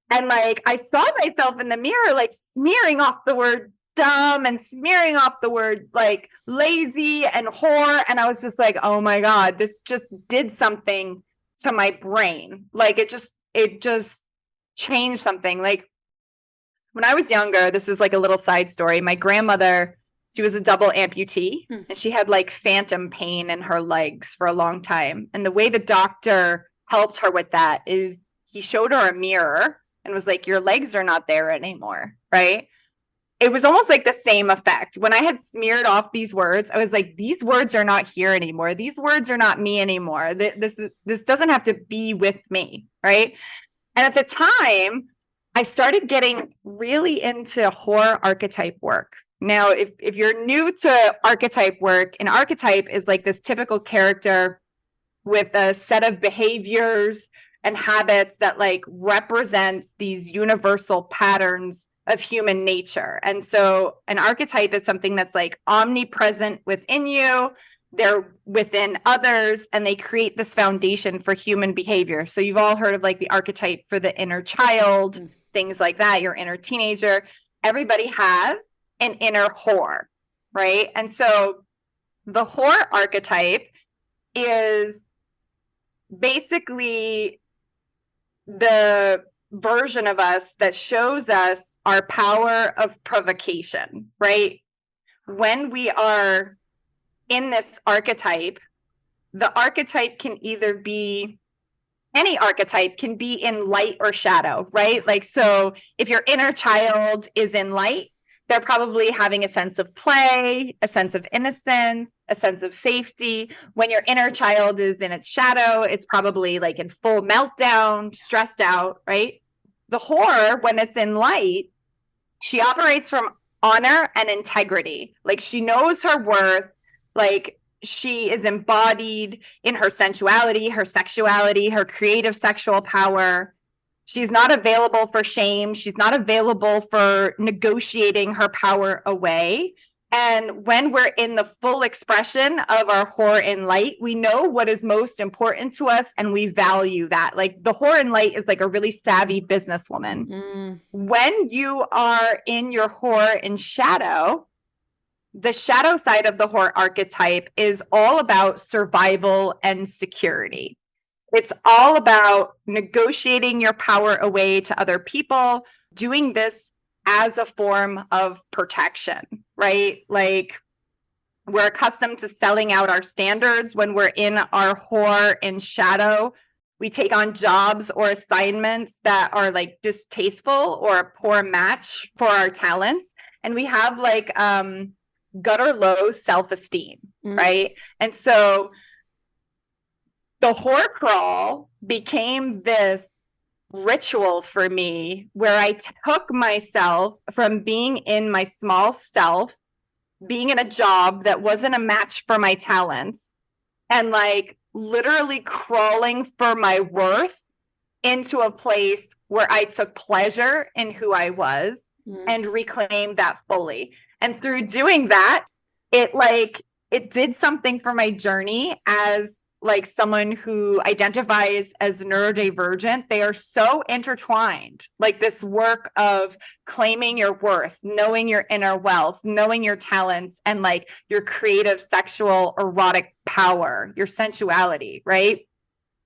And like, I saw myself in the mirror, like smearing off the word dumb and smearing off the word like lazy and whore. And I was just like, oh my God, this just did something to my brain. Like it just changed something. Like when I was younger, this is like a little side story. My grandmother, she was a double amputee and she had like phantom pain in her legs for a long time. And the way the doctor helped her with that is he showed her a mirror and was like, your legs are not there anymore, right? It was almost like the same effect. When I had smeared off these words, I was like, these words are not here anymore. These words are not me anymore. This doesn't have to be with me, right? And at the time, I started getting really into horror archetype work. Now, if you're new to archetype work, an archetype is like this typical character with a set of behaviors and habits that like represents these universal patterns of human nature. And so an archetype is something that's like omnipresent within you, they're within others, and they create this foundation for human behavior. So you've all heard of like the archetype for the inner child, things like that, your inner teenager. Everybody has an inner whore, right? And so the whore archetype is basically the version of us that shows us our power of provocation, right? When we are in this archetype, the archetype can either be, any archetype can be in light or shadow, right? Like, so if your inner child is in light, they're probably having a sense of play, a sense of innocence, a sense of safety. When your inner child is in its shadow, it's probably like in full meltdown, stressed out, right? The whore, when it's in light, she operates from honor and integrity. Like she knows her worth, like she is embodied in her sensuality, her sexuality, her creative sexual power. She's not available for shame. She's not available for negotiating her power away. And when we're in the full expression of our whore in light, we know what is most important to us and we value that. Like the whore in light is like a really savvy businesswoman. When you are in your whore in shadow, the shadow side of the whore archetype is all about survival and security. It's all about negotiating your power away to other people, doing this as a form of protection, right? Like, we're accustomed to selling out our standards when we're in our whore in shadow. We take on jobs or assignments that are like distasteful or a poor match for our talents. And we have like gutter low self-esteem, right? And so the whore crawl became this ritual for me where I took myself from being in my small self, being in a job that wasn't a match for my talents, and like literally crawling for my worth into a place where I took pleasure in who I was and reclaimed that fully. And through doing that, it did something for my journey as like someone who identifies as neurodivergent. They are so intertwined, like this work of claiming your worth, knowing your inner wealth, knowing your talents, and like your creative, sexual, erotic power, your sensuality, right?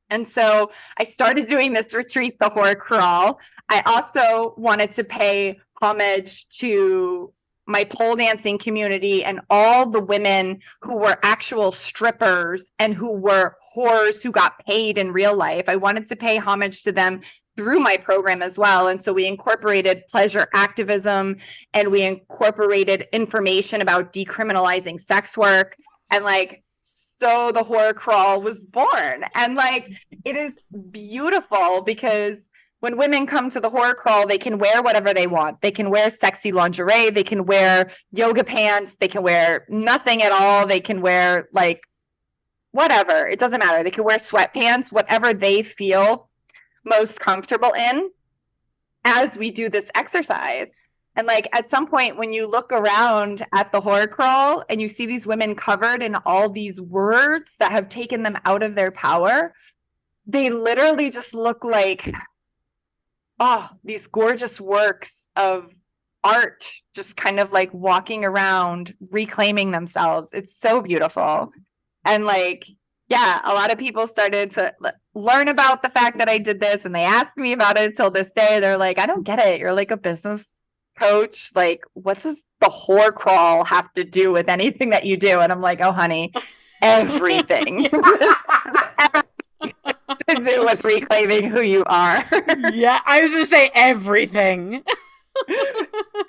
And so I started doing this retreat, the Whore Crawl. I also wanted to pay homage to my pole dancing community and all the women who were actual strippers and who were whores who got paid in real life. I wanted to pay homage to them through my program as well. And so we incorporated pleasure activism, and we incorporated information about decriminalizing sex work. And like, so the Whore Crawl was born. And like, it is beautiful because when women come to the Whore Crawl, they can wear whatever they want. They can wear sexy lingerie. They can wear yoga pants. They can wear nothing at all. They can wear like whatever. It doesn't matter. They can wear sweatpants, whatever they feel most comfortable in as we do this exercise. And like at some point when you look around at the Whore Crawl and you see these women covered in all these words that have taken them out of their power, they literally just look like, oh, these gorgeous works of art, just kind of like walking around, reclaiming themselves. It's so beautiful. And like, yeah, a lot of people started to learn about the fact that I did this, and they asked me about it till this day. They're like, I don't get it. You're like a business coach. Like, what does the Whore Crawl have to do with anything that you do? And I'm like, oh, honey, everything. To do with reclaiming who you are. Yeah, I was gonna say everything.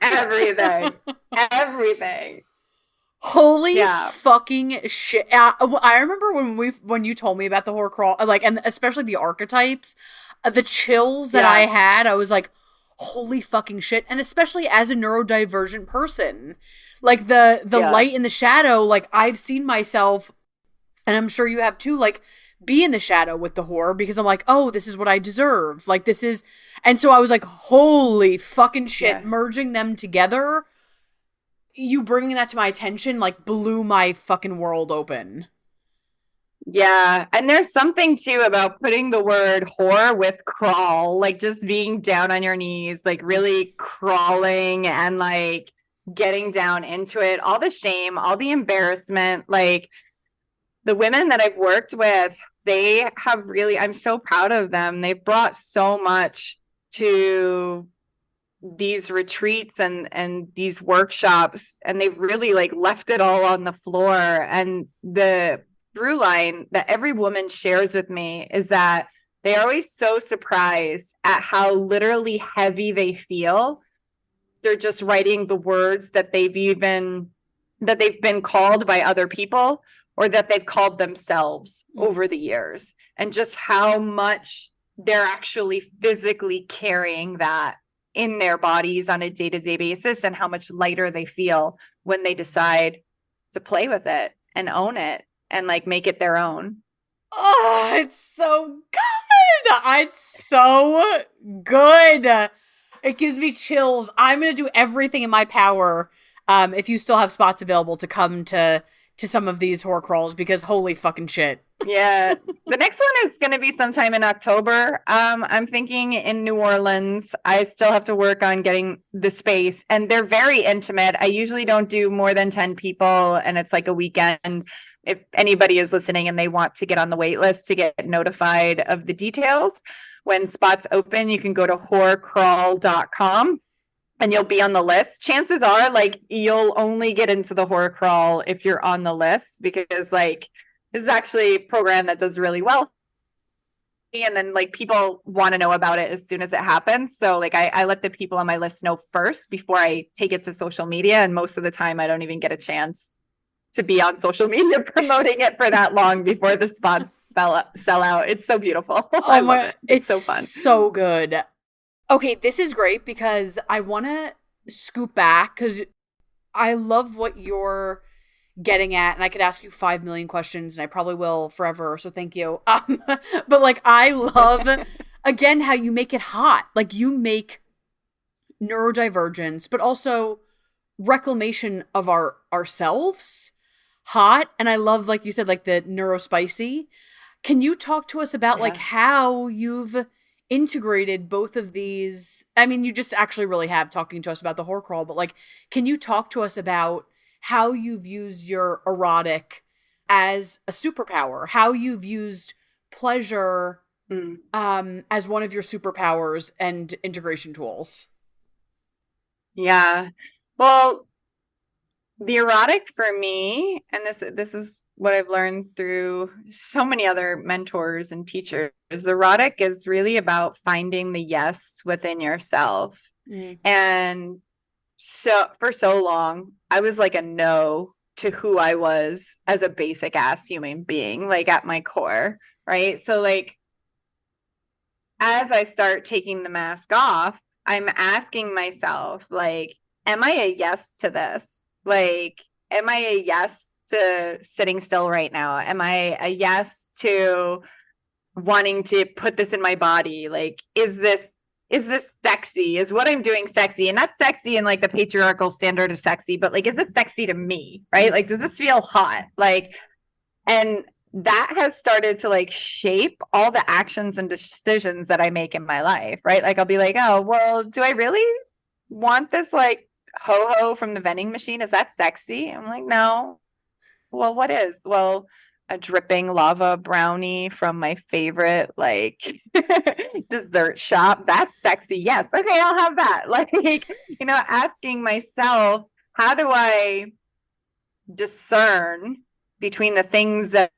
Everything. Holy fucking shit! I remember when you told me about the Whore Crawl, like, and especially the archetypes, the chills that I had. I was like, holy fucking shit! And especially as a neurodivergent person, like the light and the shadow. Like, I've seen myself, and I'm sure you have too. Like, be in the shadow with the whore because I'm like, oh, this is what I deserve. Like, this is, and so I was like, holy fucking shit, merging them together. You bringing that to my attention, like, blew my fucking world open. Yeah. And there's something too about putting the word whore with crawl, like just being down on your knees, like really crawling and like getting down into it, all the shame, all the embarrassment. Like, the women that I've worked with, they have really, I'm so proud of them. They've brought so much to these retreats and these workshops, and they've really like left it all on the floor. And the through line that every woman shares with me is that they're always so surprised at how literally heavy they feel. They're just writing the words that they've been called by other people, or that they've called themselves over the years, and just how much they're actually physically carrying that in their bodies on a day-to-day basis, and how much lighter they feel when they decide to play with it and own it and like make it their own. Oh, it's so good. It's so good. It gives me chills. I'm going to do everything in my power, if you still have spots available, to come to some of these Whore Crawls, because holy fucking shit. Yeah. The next one is going to be sometime in October. I'm thinking in New Orleans. I still have to work on getting the space, and they're very intimate. I usually don't do more than 10 people, and it's like a weekend. If anybody is listening and they want to get on the wait list to get notified of the details, when spots open, you can go to whorecrawl.com. and you'll be on the list, chances are like you'll only get into the horror crawl if you're on the list, because like this is actually a program that does really well. And then like people want to know about it as soon as it happens. So like I let the people on my list know first before I take it to social media. And most of the time I don't even get a chance to be on social media promoting it for that long before the spots sell out. It's so beautiful. I love it. It's so fun. So good. Okay, this is great because I want to scoop back because I love what you're getting at, and I could ask you 5 million questions, and I probably will forever, so thank you. But like, I love, again, how you make it hot. Like, you make neurodivergence, but also reclamation of ourselves hot. And I love, like you said, like the neurospicy. Can you talk to us about like how you've integrated both of these? I mean, you just actually really have, talking to us about the horror crawl, but like, can you talk to us about how you've used your erotic as a superpower, how you've used pleasure as one of your superpowers and integration tools? Yeah. Well, the erotic for me, and this is what I've learned through so many other mentors and teachers, the erotic is really about finding the yes within yourself. And so for so long, I was like a no to who I was as a basic ass human being, like at my core, right? So like, as I start taking the mask off, I'm asking myself, like, am I a yes to this? Like, am I a yes to sitting still right now? Am I a yes to wanting to put this in my body? Like, is this sexy? Is what I'm doing sexy? And not sexy in like the patriarchal standard of sexy, but like, is this sexy to me? Right? Like, does this feel hot? Like, and that has started to like shape all the actions and decisions that I make in my life, right? Like, I'll be like, oh, well, do I really want this like ho-ho from the vending machine? Is that sexy? I'm like, no. Well, what is? Well, a dripping lava brownie from my favorite like dessert shop. That's sexy. Yes. Okay, I'll have that. Like, you know, asking myself, how do I discern between the things that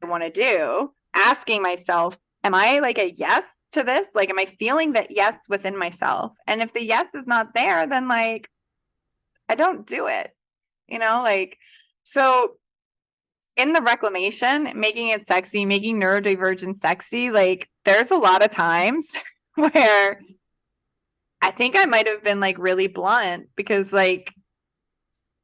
I want to do? Asking myself, am I like a yes to this? Like, am I feeling that yes within myself? And if the yes is not there, then like, I don't do it, you know, like, so in the reclamation, making it sexy, making neurodivergent sexy, like there's a lot of times where I think I might have been like really blunt, because like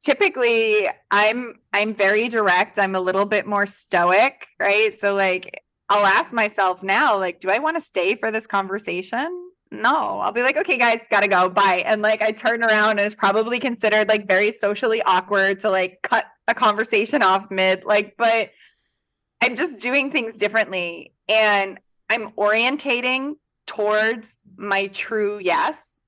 typically I'm very direct. I'm a little bit more stoic, right? So like I'll ask myself now, like, do I want to stay for this conversation? No. I'll be like, okay, guys, gotta go. Bye. And like I turn around, and it's probably considered like very socially awkward to like cut a conversation off mid, like, but I'm just doing things differently, and I'm orientating towards my true yes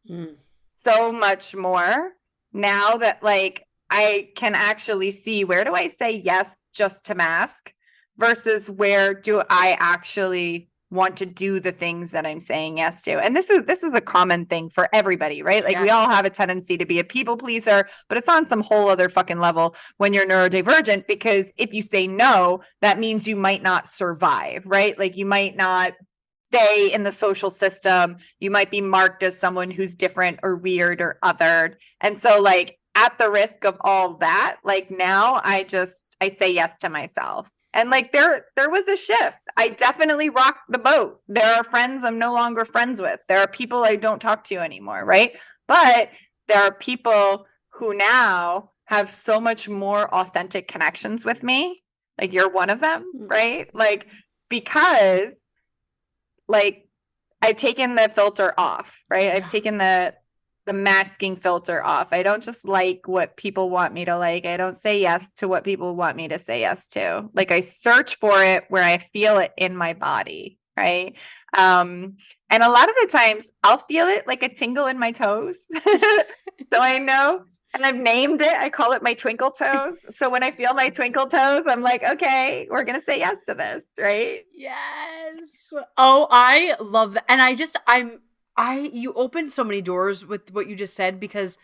so much more now that like I can actually see, where do I say yes just to mask versus where do I actually want to do the things that I'm saying yes to. And this is a common thing for everybody, right? Like we all have a tendency to be a people pleaser, but it's on some whole other fucking level when you're neurodivergent, because if you say no, that means you might not survive, right? Like you might not stay in the social system. You might be marked as someone who's different or weird or othered. And so like at the risk of all that, like now I say yes to myself. And like there was a shift. I definitely rocked the boat. There are friends I'm no longer friends with. There are people I don't talk to anymore, right? But there are people who now have so much more authentic connections with me. Like you're one of them, right? Like because like I've taken the filter off, right? I've taken the masking filter off. I don't just like what people want me to like. I don't say yes to what people want me to say yes to. Like I search for it where I feel it in my body, right? And a lot of the times I'll feel it like a tingle in my toes. So I know, and I've named it. I call it my twinkle toes. So when I feel my twinkle toes, I'm like, okay, we're going to say yes to this, right? Yes. Oh, I love that. And You opened so many doors with what you just said, because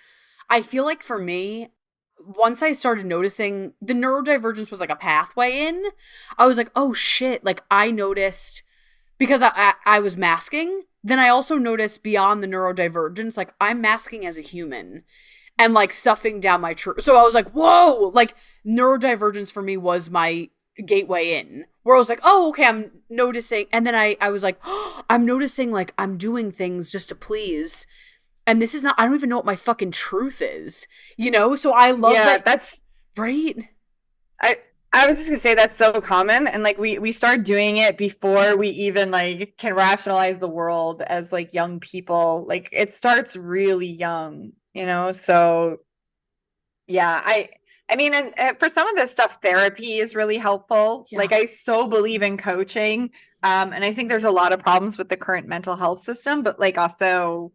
I feel like for me, once I started noticing the neurodivergence was like a pathway in, I was like, oh shit. Like I noticed because I was masking. Then I also noticed beyond the neurodivergence, like I'm masking as a human and like stuffing down my truth. So I was like, whoa, like neurodivergence for me was my gateway in, where I was like, oh, okay, I'm noticing. And then I was like, oh, I'm noticing like I'm doing things just to please. And this is not, I don't even know what my fucking truth is, you know? So I love Yeah, that. that's Right? I I was just gonna say that's so common, and like we start doing it before we even like can rationalize the world as like young people. Like it starts really young, you know. So yeah, I mean, and for some of this stuff, therapy is really helpful. Yeah. Like I so believe in coaching, and I think there's a lot of problems with the current mental health system, but like also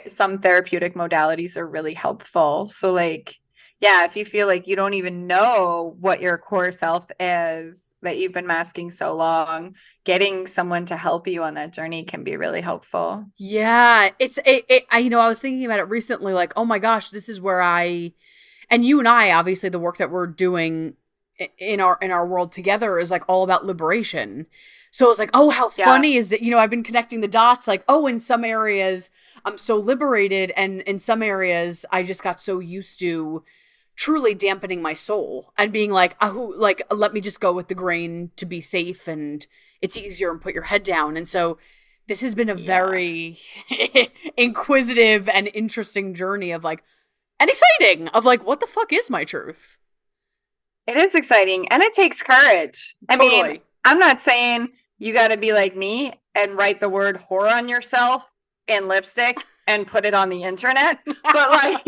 some therapeutic modalities are really helpful. So like, yeah, if you feel like you don't even know what your core self is that you've been masking so long, getting someone to help you on that journey can be really helpful. Yeah. I was thinking about it recently, like, oh my gosh, this is where and you and I, obviously the work that we're doing in our world together is like all about liberation. So I was like, oh, how Yeah. funny is that, I've been connecting the dots, like, oh, in some areas I'm so liberated, and in some areas I just got so used to truly dampening my soul and being like, oh, like, let me just go with the grain to be safe, and it's easier and put your head down. And so this has been a Yeah. very inquisitive and interesting journey of like, and exciting of like, what the fuck is my truth? It is exciting and it takes courage. I mean, Totally. I'm not saying you got to be like me and write the word whore on yourself in lipstick and put it on the internet, but like,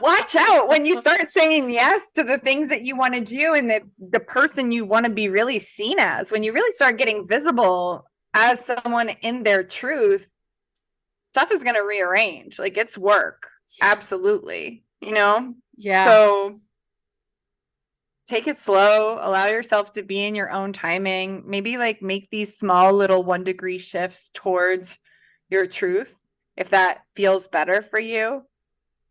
watch out when you start saying yes to the things that you want to do and the person you want to be really seen as. When you really start getting visible as someone in their truth, stuff is going to rearrange. Like it's work. Absolutely. You know? Yeah. So take it slow, allow yourself to be in your own timing. Maybe like make these small little 1 degree shifts towards your truth if that feels better for you.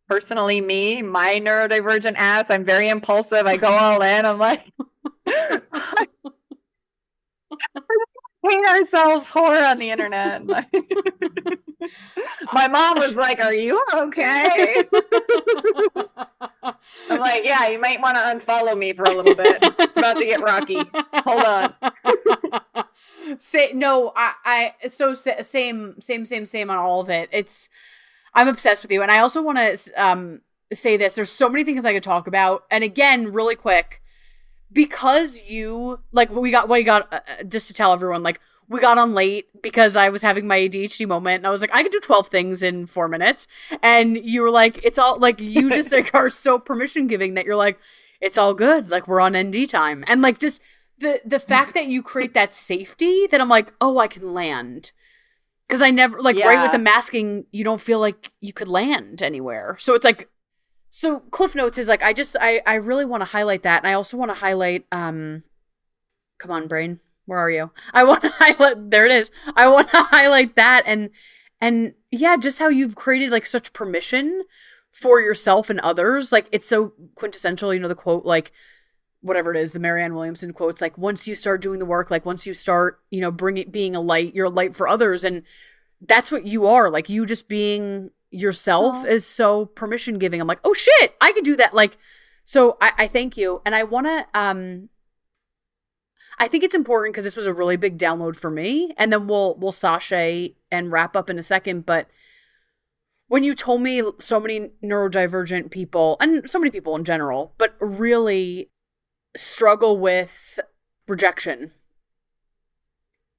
Personally, my neurodivergent ass, I'm very impulsive. I go all in. I'm like, hate ourselves whore on the internet. My mom was like, "Are you okay?" I'm like, "Yeah, you might want to unfollow me for a little bit. It's about to get rocky. Hold on." Say no, same on all of it. I'm obsessed with you, and I also want to say this. There's so many things I could talk about, and again, really quick, because you like what you got just to tell everyone, like we got on late because I was having my ADHD moment, and I was like, I could do 12 things in 4 minutes, and you were like, it's all like you just like are so permission giving that you're like, it's all good, like we're on ND time, and like just the fact that you create that safety that I'm like, oh, I can land. Because I never, like, right with the masking, you don't feel like you could land anywhere. So it's like, so Cliff Notes is like, I really want to highlight that. And I also want to highlight, come on, brain, where are you? I want to highlight, there it is. I want to highlight that. And yeah, just how you've created like such permission for yourself and others. Like, it's so quintessential, the quote, like, whatever it is, the Marianne Williamson quotes, like once you start doing the work, like once you start, being a light, you're a light for others. And that's what you are. Like you just being yourself is so permission giving. I'm like, oh shit, I could do that. Like, so I thank you. And I want to, I think it's important because this was a really big download for me. And then we'll sashay and wrap up in a second. But when you told me so many neurodivergent people and so many people in general, but really struggle with rejection.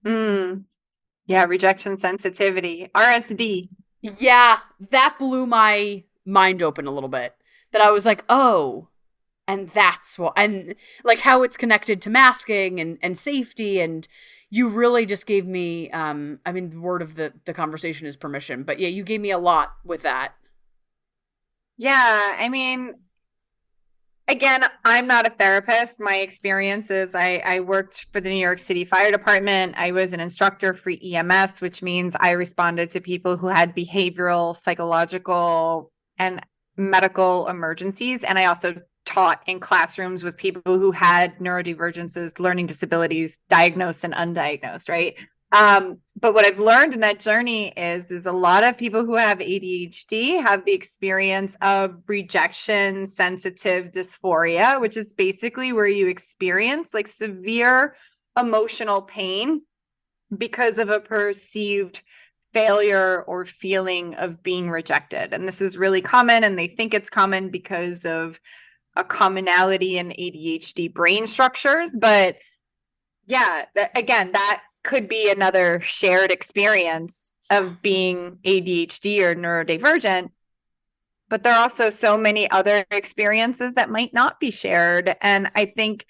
Yeah, rejection sensitivity, RSD. Yeah, that blew my mind open a little bit. That I was like, oh, and that's what, and like how it's connected to masking and safety. And you really just gave me, the word of the conversation is permission. But yeah, you gave me a lot with that. Yeah, I mean, again, I'm not a therapist. My experience is I worked for the New York City Fire Department. I was an instructor for EMS, which means I responded to people who had behavioral, psychological, and medical emergencies. And I also taught in classrooms with people who had neurodivergences, learning disabilities, diagnosed and undiagnosed, right? But what I've learned in that journey is a lot of people who have ADHD have the experience of rejection sensitive dysphoria, which is basically where you experience like severe emotional pain because of a perceived failure or feeling of being rejected. And this is really common, and they think it's common because of a commonality in ADHD brain structures. But yeah, again, that could be another shared experience of being ADHD or neurodivergent. But there are also so many other experiences that might not be shared. And I think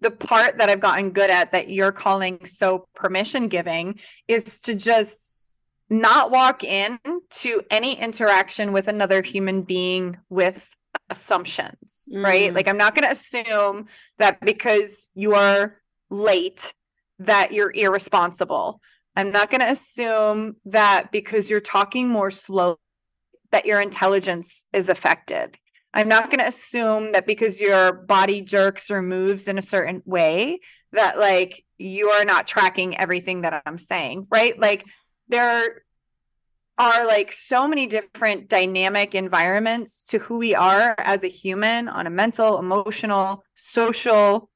the part that I've gotten good at that you're calling so permission giving is to just not walk into any interaction with another human being with assumptions, right? Like, I'm not going to assume that because you are late that you're irresponsible. I'm not going to assume that because you're talking more slowly that your intelligence is affected. I'm not going to assume that because your body jerks or moves in a certain way that like you are not tracking everything that I'm saying, right? Like there are like so many different dynamic environments to who we are as a human on a mental, emotional, social,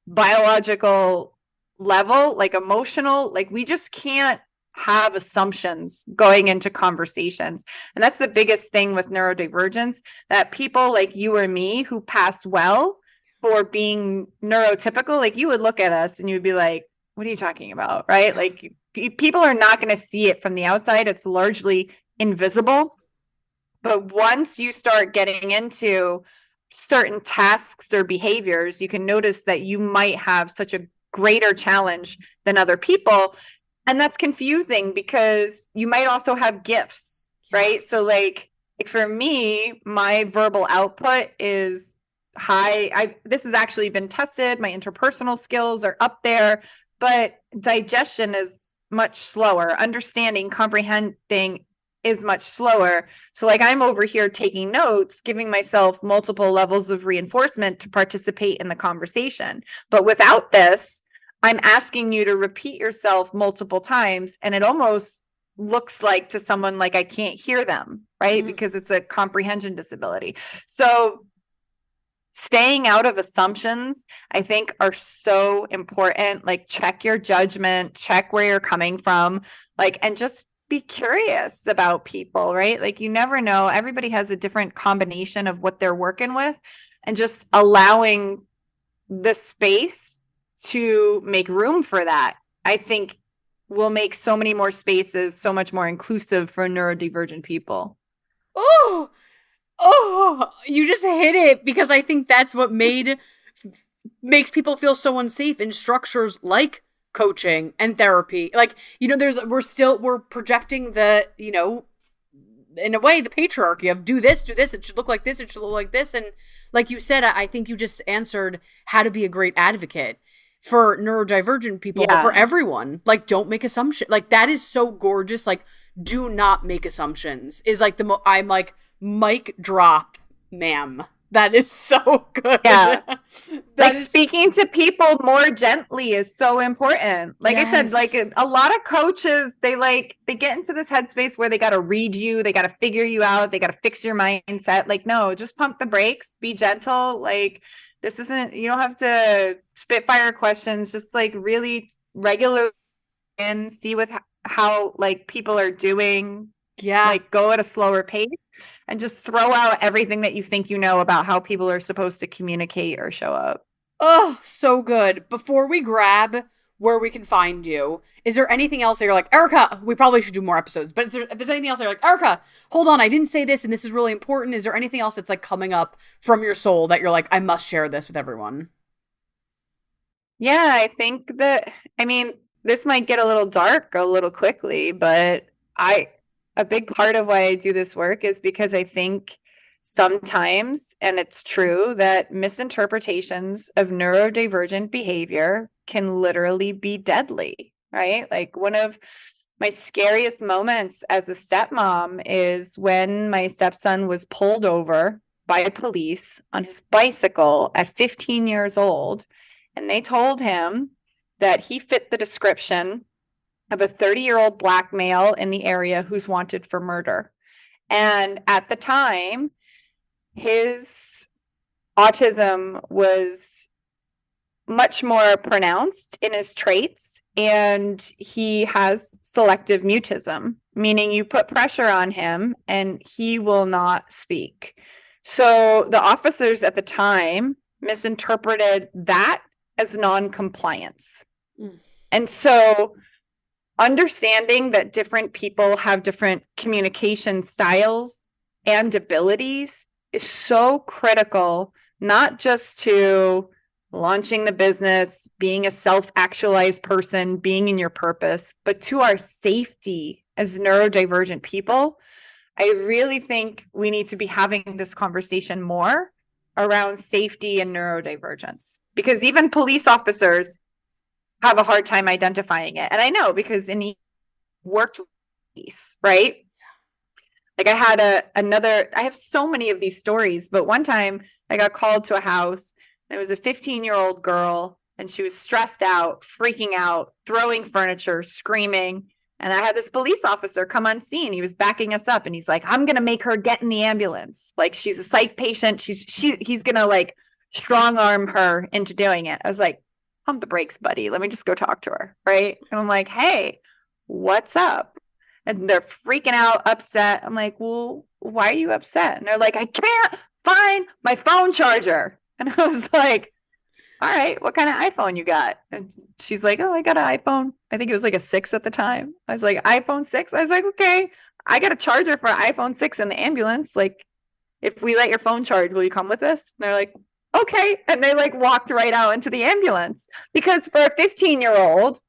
biological level, like emotional, like we just can't have assumptions going into conversations. And that's the biggest thing with neurodivergence, that people like you or me who pass well for being neurotypical, like you would look at us and you'd be like, what are you talking about? Right? Like people are not going to see it from the outside. It's largely invisible. But once you start getting into certain tasks or behaviors, you can notice that you might have such a greater challenge than other people. And that's confusing because you might also have gifts, right? So like for me, my verbal output is high. This has actually been tested. My interpersonal skills are up there, but digestion is much slower. Understanding, comprehending is much slower. So like I'm over here taking notes, giving myself multiple levels of reinforcement to participate in the conversation. But without this, I'm asking you to repeat yourself multiple times, and it almost looks like to someone like I can't hear them, right? Because it's a comprehension disability. So staying out of assumptions, I think, are so important. Like check your judgment, check where you're coming from, like, and just be curious about people, right? Like you never know. Everybody has a different combination of what they're working with, and just allowing the space to make room for that, I think will make so many more spaces so much more inclusive for neurodivergent people. Oh, you just hit it, because I think that's what makes people feel so unsafe in structures like coaching and therapy. Like, you know, we're projecting the, you know, in a way, the patriarchy of do this, it should look like this, it should look like this. And like you said, I think you just answered how to be a great advocate for neurodivergent people, or for everyone. Like, don't make assumptions. Like, that is so gorgeous. Like, do not make assumptions is like I'm like, mic drop, ma'am. That is so good. Yeah. Like speaking to people more gently is so important. Like I said, like a lot of coaches, they get into this headspace where they got to read you, they got to figure you out, they got to fix your mindset. Like, no, just pump the brakes, be gentle. Like, this isn't, you don't have to spitfire questions, just like really regular and see with how like people are doing. Yeah. Like go at a slower pace and just throw out everything that you think you know about how people are supposed to communicate or show up. Oh, so good. Before we grab where we can find you, is there anything else that you're like, Erica, we probably should do more episodes, but if there's anything else that you're like, Erica, hold on, I didn't say this and this is really important. Is there anything else that's like coming up from your soul that you're like, I must share this with everyone? Yeah, I think that, I mean, this might get a little dark a little quickly, but a big part of why I do this work is because I think sometimes, and it's true, that misinterpretations of neurodivergent behavior can literally be deadly, right? Like one of my scariest moments as a stepmom is when my stepson was pulled over by police on his bicycle at 15 years old. And they told him that he fit the description of a 30-year-old black male in the area who's wanted for murder. And at the time, his autism was much more pronounced in his traits, and he has selective mutism, meaning you put pressure on him and he will not speak. So the officers at the time misinterpreted that as non-compliance. And so understanding that different people have different communication styles and abilities is so critical, not just to launching the business, being a self-actualized person, being in your purpose, but to our safety as neurodivergent people. I really think we need to be having this conversation more around safety and neurodivergence, because even police officers have a hard time identifying it. And I know, because in the worked with police, right? Like I had I have so many of these stories, but one time I got called to a house and it was a 15-year-old girl and she was stressed out, freaking out, throwing furniture, screaming. And I had this police officer come on scene. He was backing us up and he's like, I'm going to make her get in the ambulance. Like she's a psych patient. He's going to like strong arm her into doing it. I was like, pump the brakes, buddy. Let me just go talk to her. Right. And I'm like, hey, what's up? And they're freaking out, upset. I'm like, well, why are you upset? And they're like, I can't find my phone charger. And I was like, all right, what kind of iPhone you got? And she's like, oh, I got an iPhone. I think it was like a 6 at the time. I was like, iPhone 6? I was like, okay, I got a charger for an iPhone 6 in the ambulance. Like, if we let your phone charge, will you come with us? And they're like, okay. And they like walked right out into the ambulance, because for a 15-year-old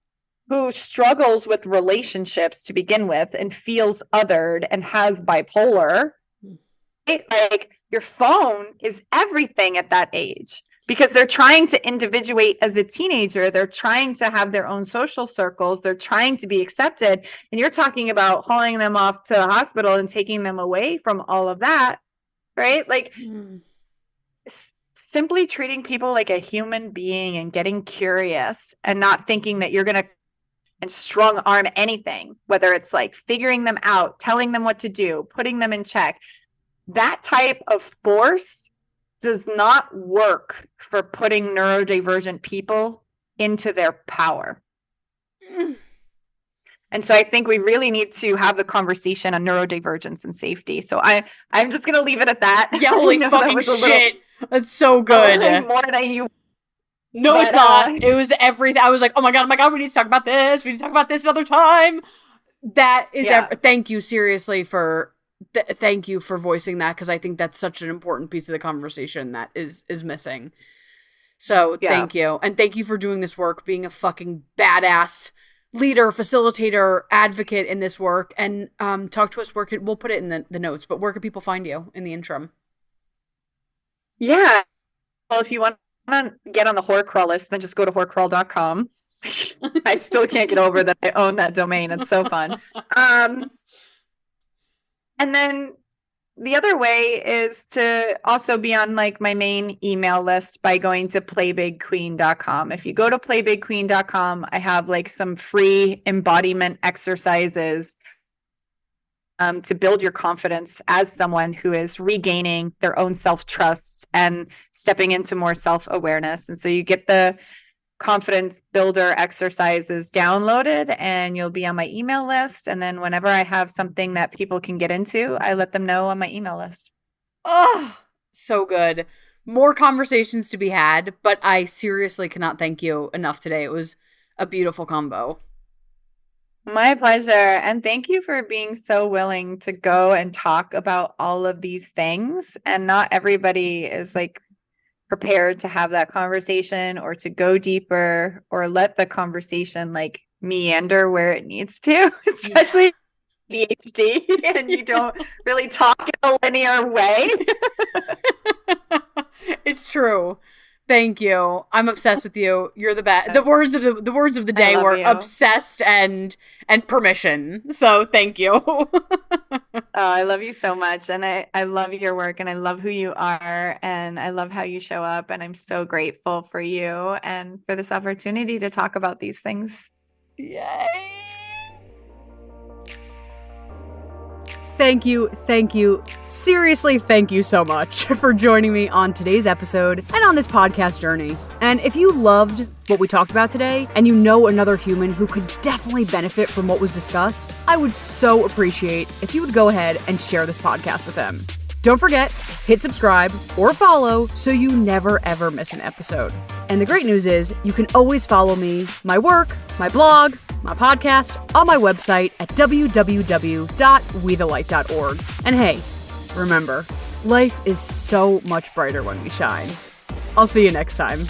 who struggles with relationships to begin with and feels othered and has bipolar, like your phone is everything at that age, because they're trying to individuate as a teenager. They're trying to have their own social circles. They're trying to be accepted. And you're talking about hauling them off to the hospital and taking them away from all of that, right? Like simply treating people like a human being and getting curious and not thinking that you're going to and strong arm anything, whether it's like figuring them out, telling them what to do, putting them in check. That type of force does not work for putting neurodivergent people into their power. And so I think we really need to have the conversation on neurodivergence and safety. So I'm just going to leave it at that. Yeah, holy fucking shit. That's so good. More than you. No, but, it's not. It was everything. I was like, oh my god, we need to talk about this. We need to talk about this another time. That is, thank you seriously for, thank you for voicing that, because I think that's such an important piece of the conversation that is missing. So thank you. And thank you for doing this work, being a fucking badass leader, facilitator, advocate in this work. And talk to us, we'll put it in the notes, but where can people find you in the interim? Yeah. Well, if you want to get on the horror crawl list, then just go to horrorcrawl.com. I still can't get over that I own that domain. It's so fun. And then the other way is to also be on like my main email list by going to playbigqueen.com. If you go to playbigqueen.com, I have like some free embodiment exercises to build your confidence as someone who is regaining their own self-trust and stepping into more self-awareness. And so you get the confidence builder exercises downloaded and you'll be on my email list. And then whenever I have something that people can get into, I let them know on my email list. Oh, so good. More conversations to be had, but I seriously cannot thank you enough today. It was a beautiful combo. My pleasure. And thank you for being so willing to go and talk about all of these things. And not everybody is like prepared to have that conversation or to go deeper or let the conversation like meander where it needs to, especially ADHD and you don't really talk in a linear way. It's true. Thank you. I'm obsessed with you. You're the best. The words of the day were you. obsessed and permission. So thank you. I love you so much. And I love your work and I love who you are and I love how you show up. And I'm so grateful for you and for this opportunity to talk about these things. Yay. Thank you, seriously, thank you so much for joining me on today's episode and on this podcast journey. And if you loved what we talked about today, and you know another human who could definitely benefit from what was discussed, I would so appreciate if you would go ahead and share this podcast with them. Don't forget, hit subscribe or follow so you never ever miss an episode. And the great news is you can always follow me, my work, my blog, my podcast on my website at www.wethelight.org. And hey, remember, life is so much brighter when we shine. I'll see you next time.